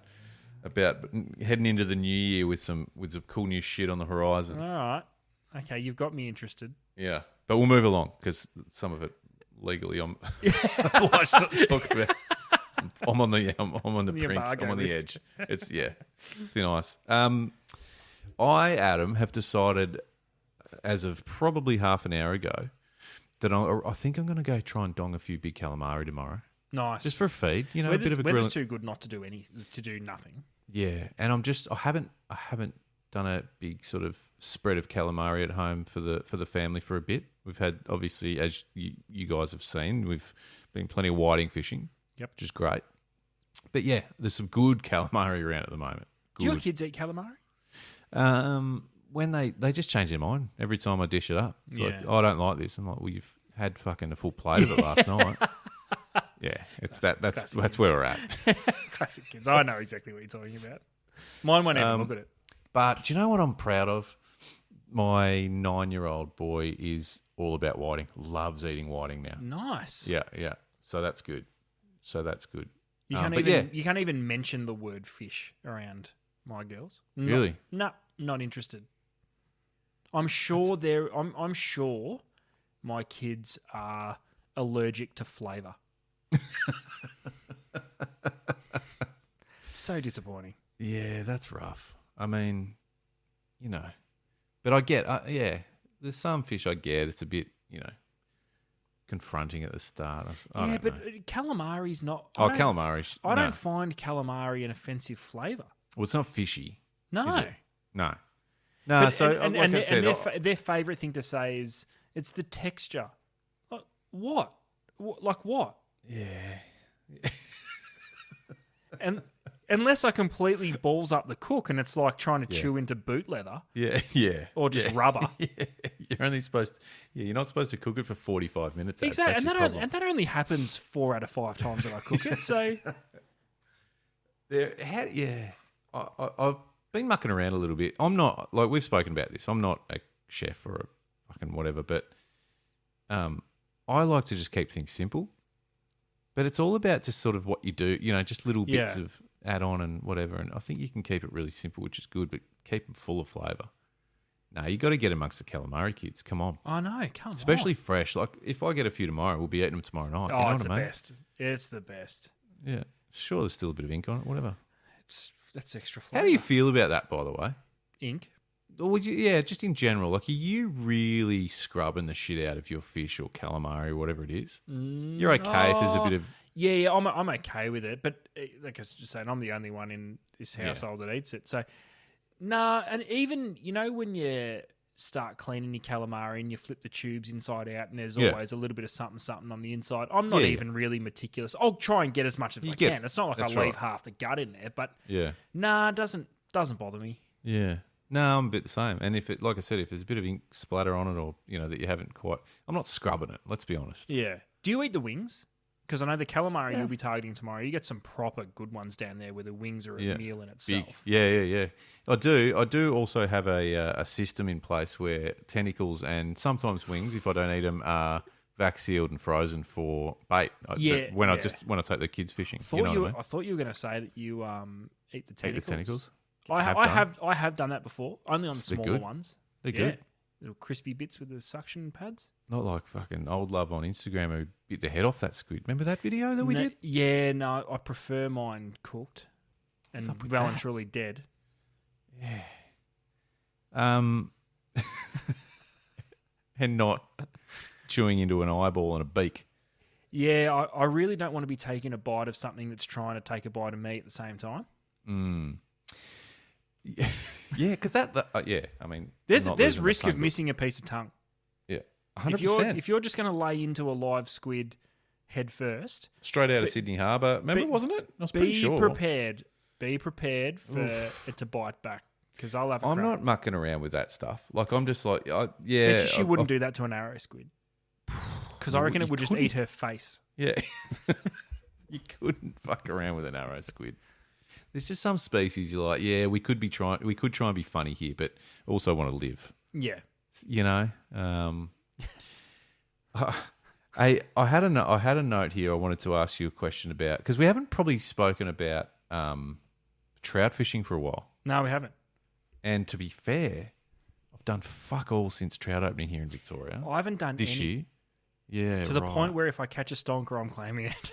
heading into the new year with some cool new shit on the horizon. All right. Okay, you've got me interested. Yeah, but we'll move along because some of it legally I'm obliged not to talk about. I'm on the brink. I'm on the edge. It's thin ice. Adam, have decided as of probably half an hour ago that I think I'm going to go try and dong a few big calamari tomorrow. Nice, just for a feed. A bit of a grill. Weather's too good not to do nothing. Yeah, and I haven't done a big sort of spread of calamari at home for the family for a bit. We've had, obviously, as you guys have seen, we've been plenty of whiting fishing, which is great. But yeah, there's some good calamari around at the moment. Good. Do your kids eat calamari? When they just change their mind every time I dish it up. It's like, I don't like this. I'm like, well, you've had fucking a full plate of it last night. Yeah, that's where we're at. Classic kids. I know exactly what you're talking about. Mine won't even look at it. But do you know what I'm proud of? My 9-year-old boy is all about whiting. Loves eating whiting now. Nice. Yeah. So that's good. You can't even mention the word fish around my girls. Really? No, not interested. I'm sure I'm sure my kids are allergic to flavour. So disappointing. Yeah, that's rough. I mean, but I get, there's some fish I get. It's a bit, confronting at the start. I don't know. Calamari's not. Calamari. I don't find calamari an offensive flavour. Well, it's not fishy. No. Is it? No. But, so and, like and, I said, and their favourite thing to say is it's the texture. Like, what? Like what? Yeah. And unless I completely balls up the cook and it's like trying to chew into boot leather. Yeah. Or just rubber. Yeah. You're only supposed you're not supposed to cook it for 45 minutes. Exactly. And that only happens 4 out of 5 times that I cook it. So I've been mucking around a little bit. I'm not, like we've spoken about this, I'm not a chef or a fucking whatever, but I like to just keep things simple. But it's all about just sort of what you do, just little bits of add on and whatever. And I think you can keep it really simple, which is good, but keep them full of flavour. No, you got to get amongst the calamari kids. Come on. I know, come on. Especially fresh. Like if I get a few tomorrow, we'll be eating them tomorrow night. Oh, it's the best. It's the best. Yeah. Sure, there's still a bit of ink on it, whatever. That's extra flavour. How do you feel about that, by the way? Ink? Or would you, just in general, like, are you really scrubbing the shit out of your fish or calamari or whatever it is? You're okay if there's a bit of... Yeah, I'm okay with it. But like I was just saying, I'm the only one in this household that eats it. So, and even, when you start cleaning your calamari and you flip the tubes inside out and there's always a little bit of something on the inside, I'm not even really meticulous. I'll try and get as much as I can. It's not like I leave half the gut in there, but it doesn't bother me. Yeah. No, I'm a bit the same. And if it, like I said, if there's a bit of ink splatter on it or, that you haven't quite... I'm not scrubbing it, let's be honest. Yeah. Do you eat the wings? Because I know the calamari you'll be targeting tomorrow, you get some proper good ones down there where the wings are a meal in itself. Big. Yeah. I do also have a system in place where tentacles and sometimes wings, if I don't eat them, are vac sealed and frozen for bait. When I take the kids fishing. I thought you were going to say that you eat the tentacles. Eat the tentacles? I have done that before, only on the smaller ones. They're good. Little crispy bits with the suction pads. Not like fucking old love on Instagram who bit the head off that squid. Remember that video that we did? Yeah, no, I prefer mine cooked and well and truly dead. Yeah. And not chewing into an eyeball and a beak. Yeah, I really don't want to be taking a bite of something that's trying to take a bite of me at the same time. Yeah, because I mean... There's risk of missing a piece of tongue. Yeah, 100%. If you're just going to lay into a live squid head first... Straight out of Sydney Harbour. Remember, wasn't it? I was pretty sure. Be prepared for it to bite back, because I'll have a I'm crack. not mucking around with that stuff. Like, I'm just like... Bet you wouldn't do that to an arrow squid. Because I reckon it would just eat her face. Yeah. You couldn't fuck around with an arrow squid. There's just some species you're like, we could try and be funny here, but also want to live. Yeah. I had a note here I wanted to ask you a question about, because we haven't probably spoken about trout fishing for a while. No, we haven't. And to be fair, I've done fuck all since trout opening here in Victoria. I haven't done this year. Yeah, to the point where if I catch a stonker, I'm claiming it.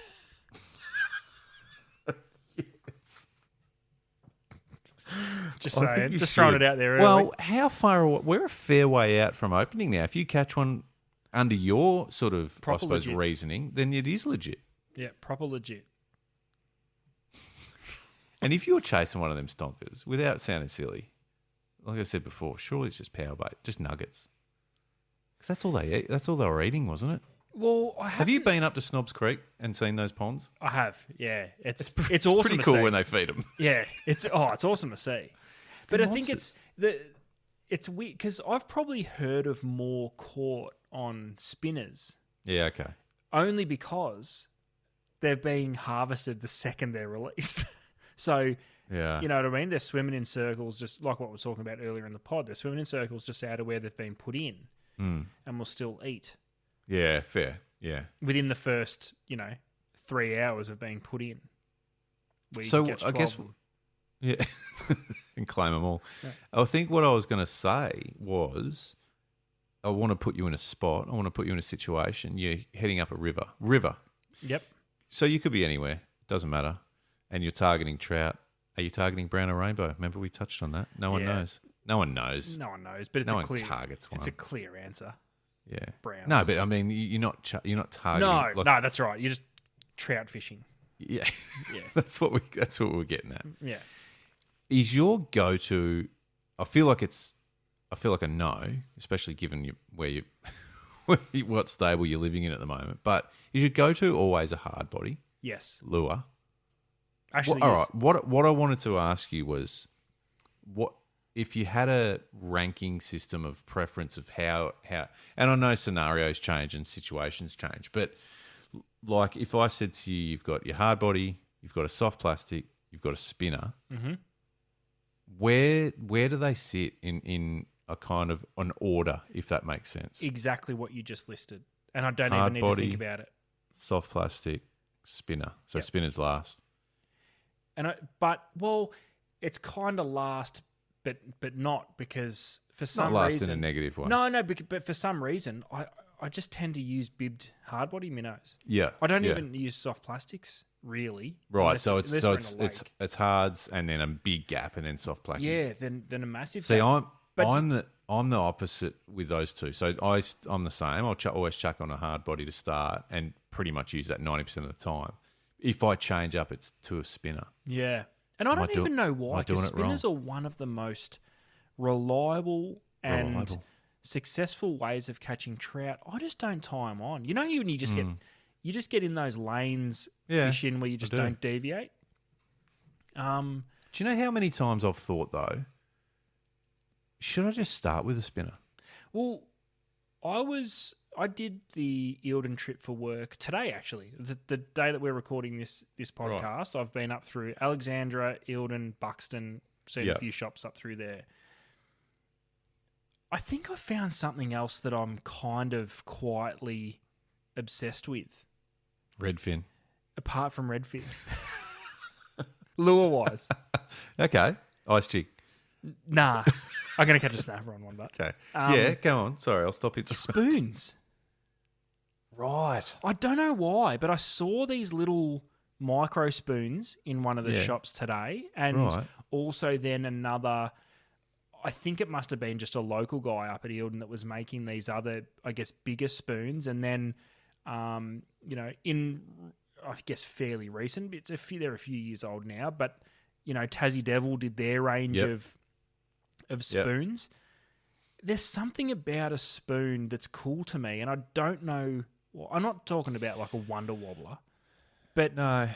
Just saying, just throwing it out there early. Well, how far away? We're a fair way out from opening now. If you catch one under your sort of, I suppose, reasoning, then it is legit. Yeah, proper legit. And if you're chasing one of them stonkers, without sounding silly, like I said before, surely it's just power bait, just nuggets. Because that's all they eat. That's all they were eating, wasn't it? Well, have you been up to Snobs Creek and seen those ponds? I have. Yeah, it's awesome. Pretty cool when they feed them. Yeah, it's awesome to see. But I think it's weird because I've probably heard of more caught on spinners. Yeah, okay. Only because they're being harvested the second they're released. So, yeah, you know what I mean? They're swimming in circles, just like what we were talking about earlier in the pod. They're swimming in circles just out of where they've been put in, and will still eat. Yeah, fair. Yeah. Within the first, 3 hours of being put in. So I guess, yeah. and claim them all. Yeah. I think what I was going to say was I want to put you in a spot. I want to put you in a situation. You're heading up a river. Yep. So you could be anywhere. Doesn't matter. And you're targeting trout. Are you targeting brown or rainbow? Remember we touched on that. No one knows. No one knows. No one knows, but it's No a one clear targets one. It's a clear answer. Yeah. Browns. No, but I mean, you're not targeting. No, that's right. You're just trout fishing. Yeah. Yeah. That's what we're getting at. Yeah. Is your go-to? I feel like a no, especially given what stable you're living in at the moment. But is your go-to always a hard body Yes. lure? Actually, All yes. right. What I wanted to ask you was, what if you had a ranking system of preference of how? And I know scenarios change and situations change, but like if I said to you, you've got your hard body, you've got a soft plastic, you've got a spinner. Mm-hmm. Where do they sit in a kind of an order, if that makes sense? Exactly what you just listed. And I don't Hard even need body, to think about it. Soft plastic, spinner. So Yep. spinner's last. It's kind of last, but not, because for Not some last reason. in a negative way. No, but for some reason, I just tend to use bibbed hard body minnows. Yeah. I don't yeah. even use soft plastics, really. Right. unless we're in a lake. it's hards and then a big gap and then soft plastics. Yeah, then a massive. See, gap. I'm the opposite with those two. So I'm the same. I'll always chuck on a hard body to start and pretty much use that 90% of the time. If I change up, it's to a spinner. Yeah. And I don't even know why, because spinners are one of the most reliable and successful ways of catching trout. I just don't tie them on. You know, you just get in those lanes fishing where you just don't deviate. Do you know how many times I've thought though, should I just start with a spinner? Well, I did the Eildon trip for work today, actually. The day that we're recording this podcast, right. I've been up through Alexandra, Eildon, Buxton, seen a few shops up through there. I think I found something else that I'm kind of quietly obsessed with. Redfin. Apart from redfin. Lure-wise. Okay. Ice jig. Nah. I'm going to catch a snapper on one, but. Okay. Yeah, go on. Sorry, I'll stop you. Spoons. Right. I don't know why, but I saw these little micro spoons in one of the shops today, and also then another. I think it must have been just a local guy up at Eildon that was making these other, I guess, bigger spoons, and then, in I guess fairly recent. They're a few years old now, but Tassie Devil did their range of spoons. There's something about a spoon that's cool to me, and I don't know. Well, I'm not talking about like a Wonder Wobbler, but a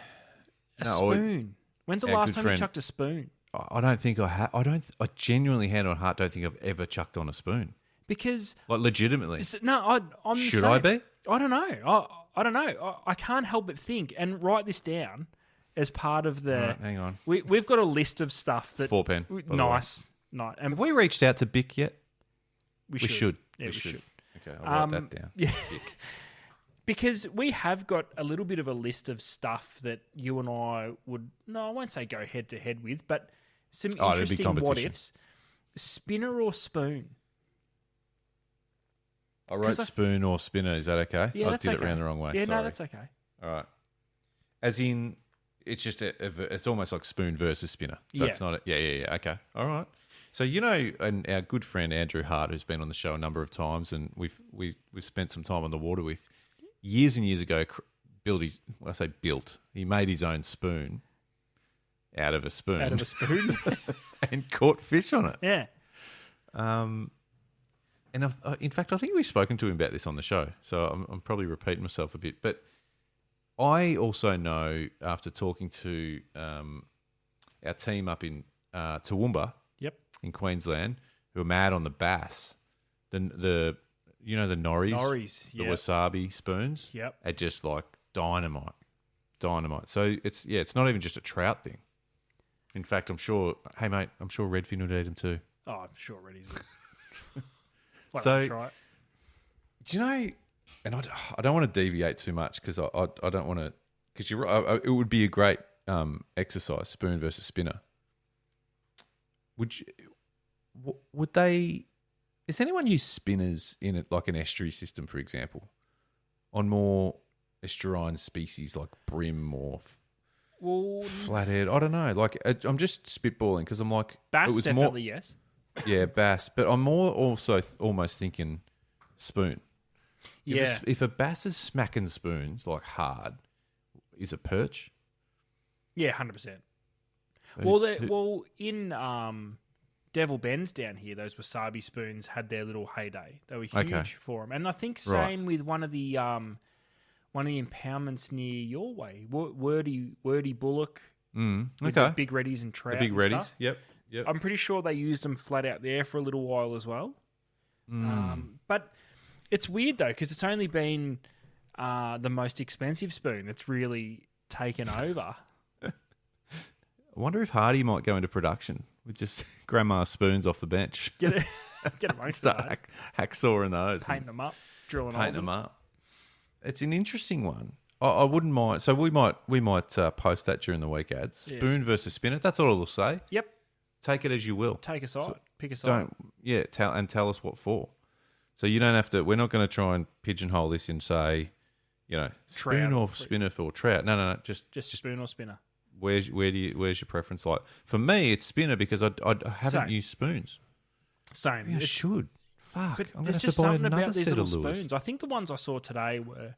spoon. When's the last time you chucked a spoon? I don't think I have. I genuinely, hand on heart, don't think I've ever chucked on a spoon. Because like legitimately, I'm should the same. I be? I don't know. I don't know. I can't help but think and write this down as part of the. Right, hang on, we've got a list of stuff that 4-pen. Nice. And have we reached out to Bic yet? We should. Yeah, we should. Okay, I'll write that down. Yeah. Because we have got a little bit of a list of stuff that you and I would, I won't say go head to head with, but some interesting what ifs. Spinner or spoon? I wrote spoon or spinner. Is that okay? Yeah, I did it around the wrong way. Yeah, sorry. no, that's okay. All right. As in, it's just it's almost like spoon versus spinner. So it's not. Yeah. Okay. All right. So and our good friend Andrew Hart, who's been on the show a number of times, and we've spent some time on the water with. Years and years ago, he made his own spoon out of a spoon. And caught fish on it. Yeah. And in fact, I think we've spoken to him about this on the show, so I'm probably repeating myself a bit. But I also know, after talking to our team up in Toowoomba in Queensland, who are mad on the bass, the Norries, the wasabi spoons, are just like dynamite. So it's not even just a trout thing. In fact, I'm sure Redfin would eat them too. Oh, I'm sure Reddy's would. So, try it. Do you know? And I don't want to deviate too much because I don't want to. Because you're right, it would be a great exercise, spoon versus spinner. would they? Does anyone use spinners in it, like an estuary system, for example, on more estuarine species like brim or flathead? I don't know. Like I'm just spitballing because I'm like bass it was definitely yes. Yeah, bass, but I'm more also almost thinking spoon. Yeah. If a bass is smacking spoons like hard, is it perch? Yeah, 100%. So in Devil Bends down here, those wasabi spoons had their little heyday. They were huge for them, and I think same with one of the impoundments near your way, Wordy Bullock. With the big reddies and trout. The big and reddies. Stuff. Yep. I'm pretty sure they used them flat out there for a little while as well. But it's weird though because it's only been the most expensive spoon that's really taken over. I wonder if Hardy might go into production with just grandma's spoons off the bench. Get amongst Start hacksawing those. Paint them up, drilling paint them up. It's an interesting one. I wouldn't mind. So we might post that during the week ads. Spoon versus spinner. That's all it'll say. Yep. Take it as you will. Take a side. Pick a side. Tell us what for. So you don't have to. We're not going to try and pigeonhole this and say, spoon or spinner for trout. No. Just spoon or spinner. Where's your preference like? For me, it's spinner because I haven't used spoons. Same. Maybe I should. Fuck. But I'm there's just just buy something another about these set little of lures. spoons. I think the ones I saw today were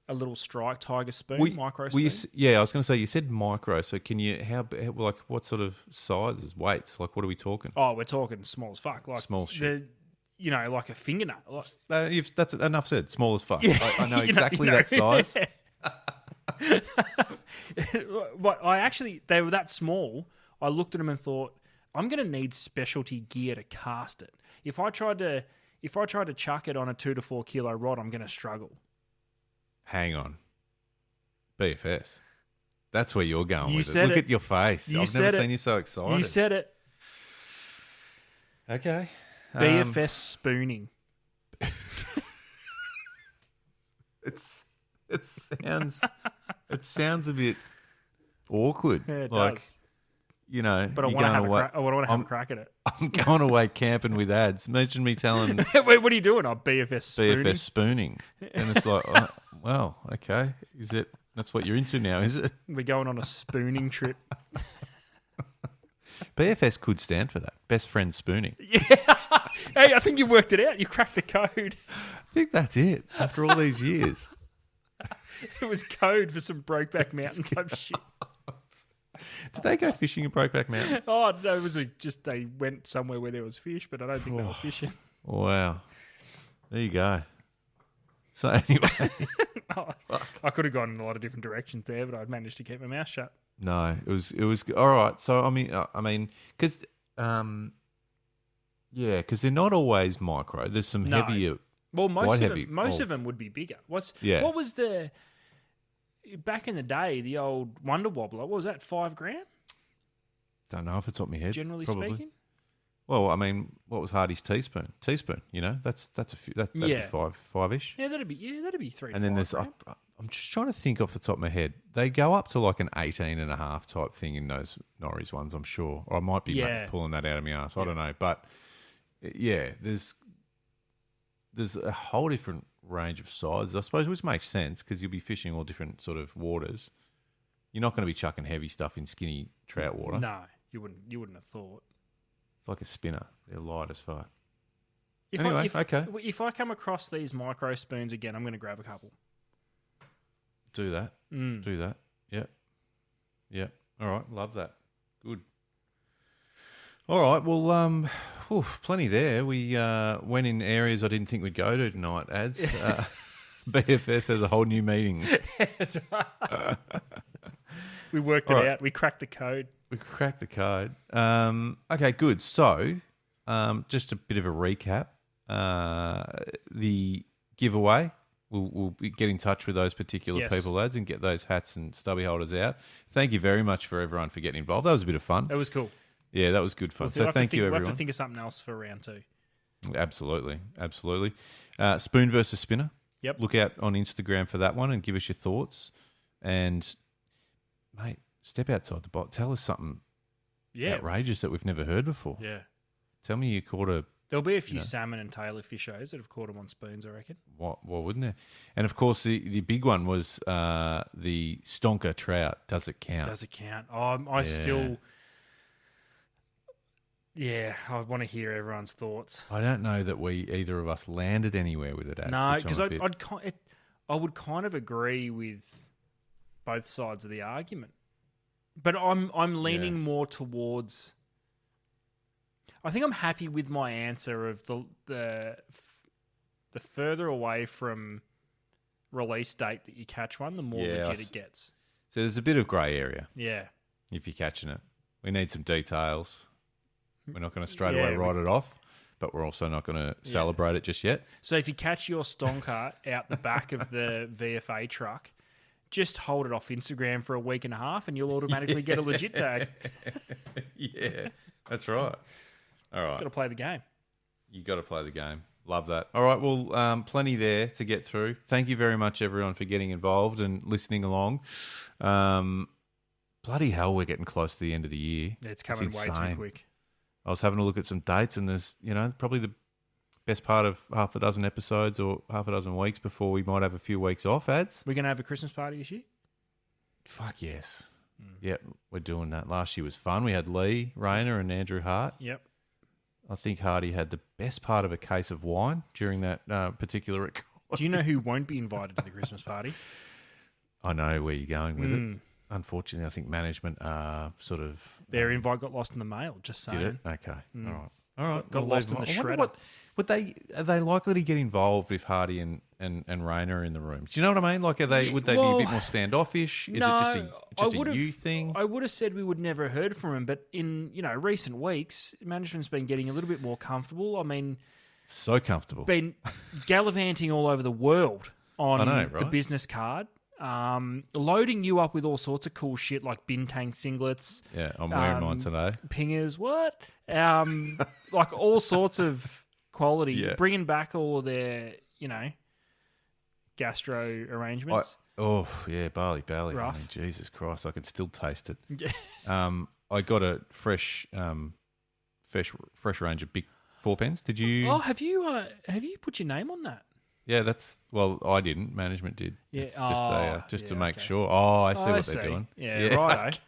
a little strike tiger spoon, micro I spoon. was going to say you said micro. So can you what sort of sizes, weights? Like what are we talking? Oh, we're talking small as fuck. Like small shit. Like a fingernail. That's enough said. Small as fuck. Yeah, I know exactly that size. But they were that small. I looked at them and thought, I'm going to need specialty gear to cast it. If I tried to chuck it on a 2 to 4 kilo rod, I'm going to struggle. Hang on. BFS. That's where you're going with it. Look at your face. I've never seen you so excited. You said it. Okay. BFS spooning. It sounds a bit awkward. Yeah, it like, does. But I want to have a crack at it. I'm going away camping with ads. Imagine me telling Wait, what are you doing? BFS spooning. BFS spooning. And it's like, well, okay. That's what you're into now, is it? We're going on a spooning trip. BFS could stand for that. Best friend spooning. Yeah. Hey, I think you worked it out. You cracked the code. I think that's it. After all these years. It was code for some Brokeback Mountain type shit. Did they go fishing in Brokeback Mountain? Oh, no, it was they went somewhere where there was fish, but I don't think they were fishing. Wow. There you go. So anyway. I could have gone in a lot of different directions there, but I'd managed to keep my mouth shut. No, it was all right. So I mean, because because they're not always micro. There's some heavier. Well, most of them would be bigger. What was the back in the day? The old Wonder Wobbler. What was that? $5,000? Don't know if it's off my head. Generally probably. speaking. Well, I mean, what was Hardy's teaspoon? Teaspoon, that's a few. That'd be five-ish. Yeah, that'd be 3. And then there's. I'm just trying to think off the top of my head. They go up to like an 18.5 type thing in those Norris ones, I'm sure. Or I might be pulling that out of my ass. I don't know, but there's a whole different range of sizes, I suppose, which makes sense because you'll be fishing all different sort of waters. You're not going to be chucking heavy stuff in skinny trout water. No, you wouldn't have thought. It's like a spinner. They're light as fuck. Okay. If I come across these micro spoons again, I'm going to grab a couple. Do that. Do that. Yep. Yep. All right. Love that. Good. All right. Well, plenty there. We went in areas I didn't think we'd go to tonight, ads. BFS has a whole new meeting. That's right. We worked it out. We cracked the code. Okay, good. So, just a bit of a recap. The giveaway, we'll get in touch with those particular people, lads, and get those hats and stubby holders out. Thank you very much for everyone for getting involved. That was a bit of fun. It was cool. Yeah, that was good fun. So thank you, everyone. We'll have to think of something else for round 2. Absolutely. Spoon versus spinner. Yep. Look out on Instagram for that one and give us your thoughts. And, mate, step outside the box. Tell us something outrageous that we've never heard before. Yeah. Tell me you caught a... There'll be a few salmon and tailor fishers that have caught them on spoons, I reckon. What wouldn't there? And, of course, the big one was the stonker trout. Does it count? Does it count? I still... Yeah, I want to hear everyone's thoughts. I don't know that either of us landed anywhere with it. No, because I would kind of agree with both sides of the argument, but I'm leaning more towards. I think I'm happy with my answer of the further away from release date that you catch one, the more legit it gets. So there's a bit of grey area. Yeah, if you're catching it, we need some details. We're not going to straight away write it off, but we're also not going to celebrate it just yet. So if you catch your stonker out the back of the VFA truck, just hold it off Instagram for a week and a half and you'll automatically get a legit tag. Yeah, that's right. All right. Got to play the game. You got to play the game. Love that. All right, well, plenty there to get through. Thank you very much, everyone, for getting involved and listening along. Bloody hell, we're getting close to the end of the year. It's coming way too quick. I was having a look at some dates, and there's, probably the best part of half a dozen episodes or half a dozen weeks before we might have a few weeks off, ads. We're going to have a Christmas party this year? Fuck yes. Yep, we're doing that. Last year was fun. We had Lee Rayner and Andrew Hart. Yep. I think Hardy had the best part of a case of wine during that particular record. Do you know who won't be invited to the Christmas party? I know where you're going with it. Unfortunately, I think management are sort of... Their invite got lost in the mail, just saying. Did it? Okay. All right. Got lost in the shredder. Are they likely to get involved if Hardy and Rayner are in the room? Do you know what I mean? Like, would they be a bit more standoffish? Is it just a you thing? I would have said we would never have heard from him, but in recent weeks, management's been getting a little bit more comfortable. I mean... So comfortable. Been gallivanting all over the world on the business card. Loading you up with all sorts of cool shit like bin tank singlets. Yeah, I'm wearing mine today. Pingers, what? Like all sorts of quality. Yeah. Bringing back all of their, gastro arrangements. barley. Rough. I mean, Jesus Christ, I can still taste it. Yeah. I got a fresh range of big 4 pens. Did you? Oh, have you put your name on that? Yeah, I didn't. Management did. Yeah. It's just to make sure. Oh, I see what they're doing. Yeah, right. Okay.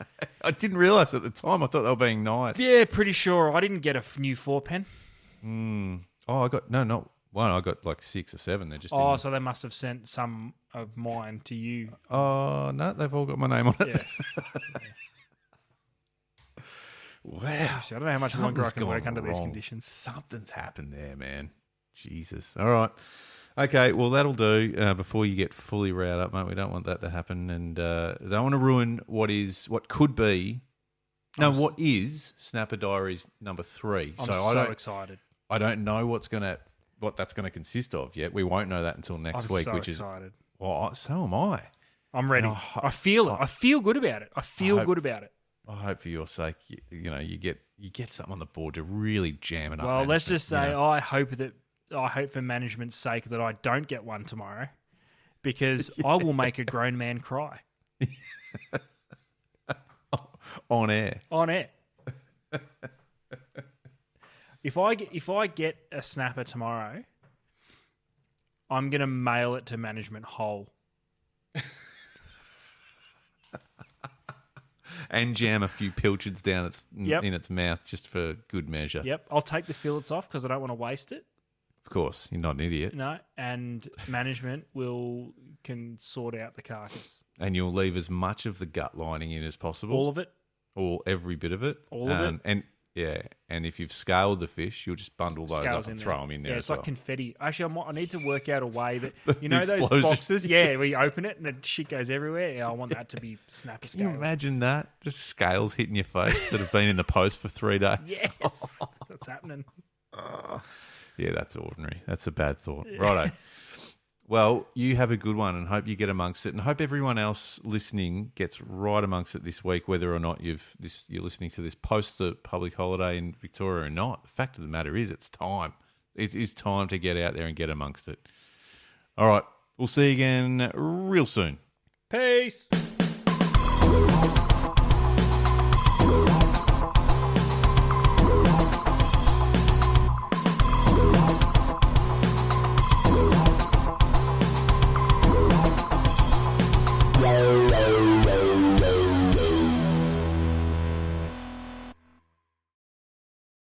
I didn't realise at the time. I thought they were being nice. Yeah, pretty sure. I didn't get a new 4 pen. Oh, I got not one. I got like 6 or 7. They're just. So they must have sent some of mine to you. Oh no, they've all got my name on it. Yeah. Wow. I don't know how much longer I can work under these conditions. Something's happened there, man. Jesus. All right. Okay, well, that'll do before you get fully riled up, mate. We don't want that to happen, and don't want to ruin what is Snapper Diaries number 3. I'm so excited. I don't know what that's gonna consist of yet. We won't know that until next week, which excited. Is well, so am I. I'm ready. I feel it. I feel good about it. I hope for your sake, you get something on the board to really jam it up. Well, let's just say I hope for management's sake that I don't get one tomorrow, because I will make a grown man cry. On air. If I get a snapper tomorrow, I'm gonna mail it to management whole. And jam a few pilchards down in its mouth just for good measure. Yep, I'll take the fillets off because I don't want to waste it. Of course, you're not an idiot. No, and management can sort out the carcass. And you'll leave as much of the gut lining in as possible. All of it? Every bit of it. All of it? And if you've scaled the fish, you'll just bundle those up and throw them in there. Yeah, it's as like confetti. Actually, I need to work out a way that those explosion. boxes. Yeah, where you open it and the shit goes everywhere. Yeah, I want that to be snapper scales. Can you imagine that? Just scales hitting your face that have been in the post for 3 days. Yes, that's happening. Yeah, that's ordinary. That's a bad thought. Yeah. Righto. Well, you have a good one and hope you get amongst it, and hope everyone else listening gets right amongst it this week, whether or not you're listening to this post the public holiday in Victoria or not. The fact of the matter is it's time. It is time to get out there and get amongst it. All right. We'll see you again real soon. Peace.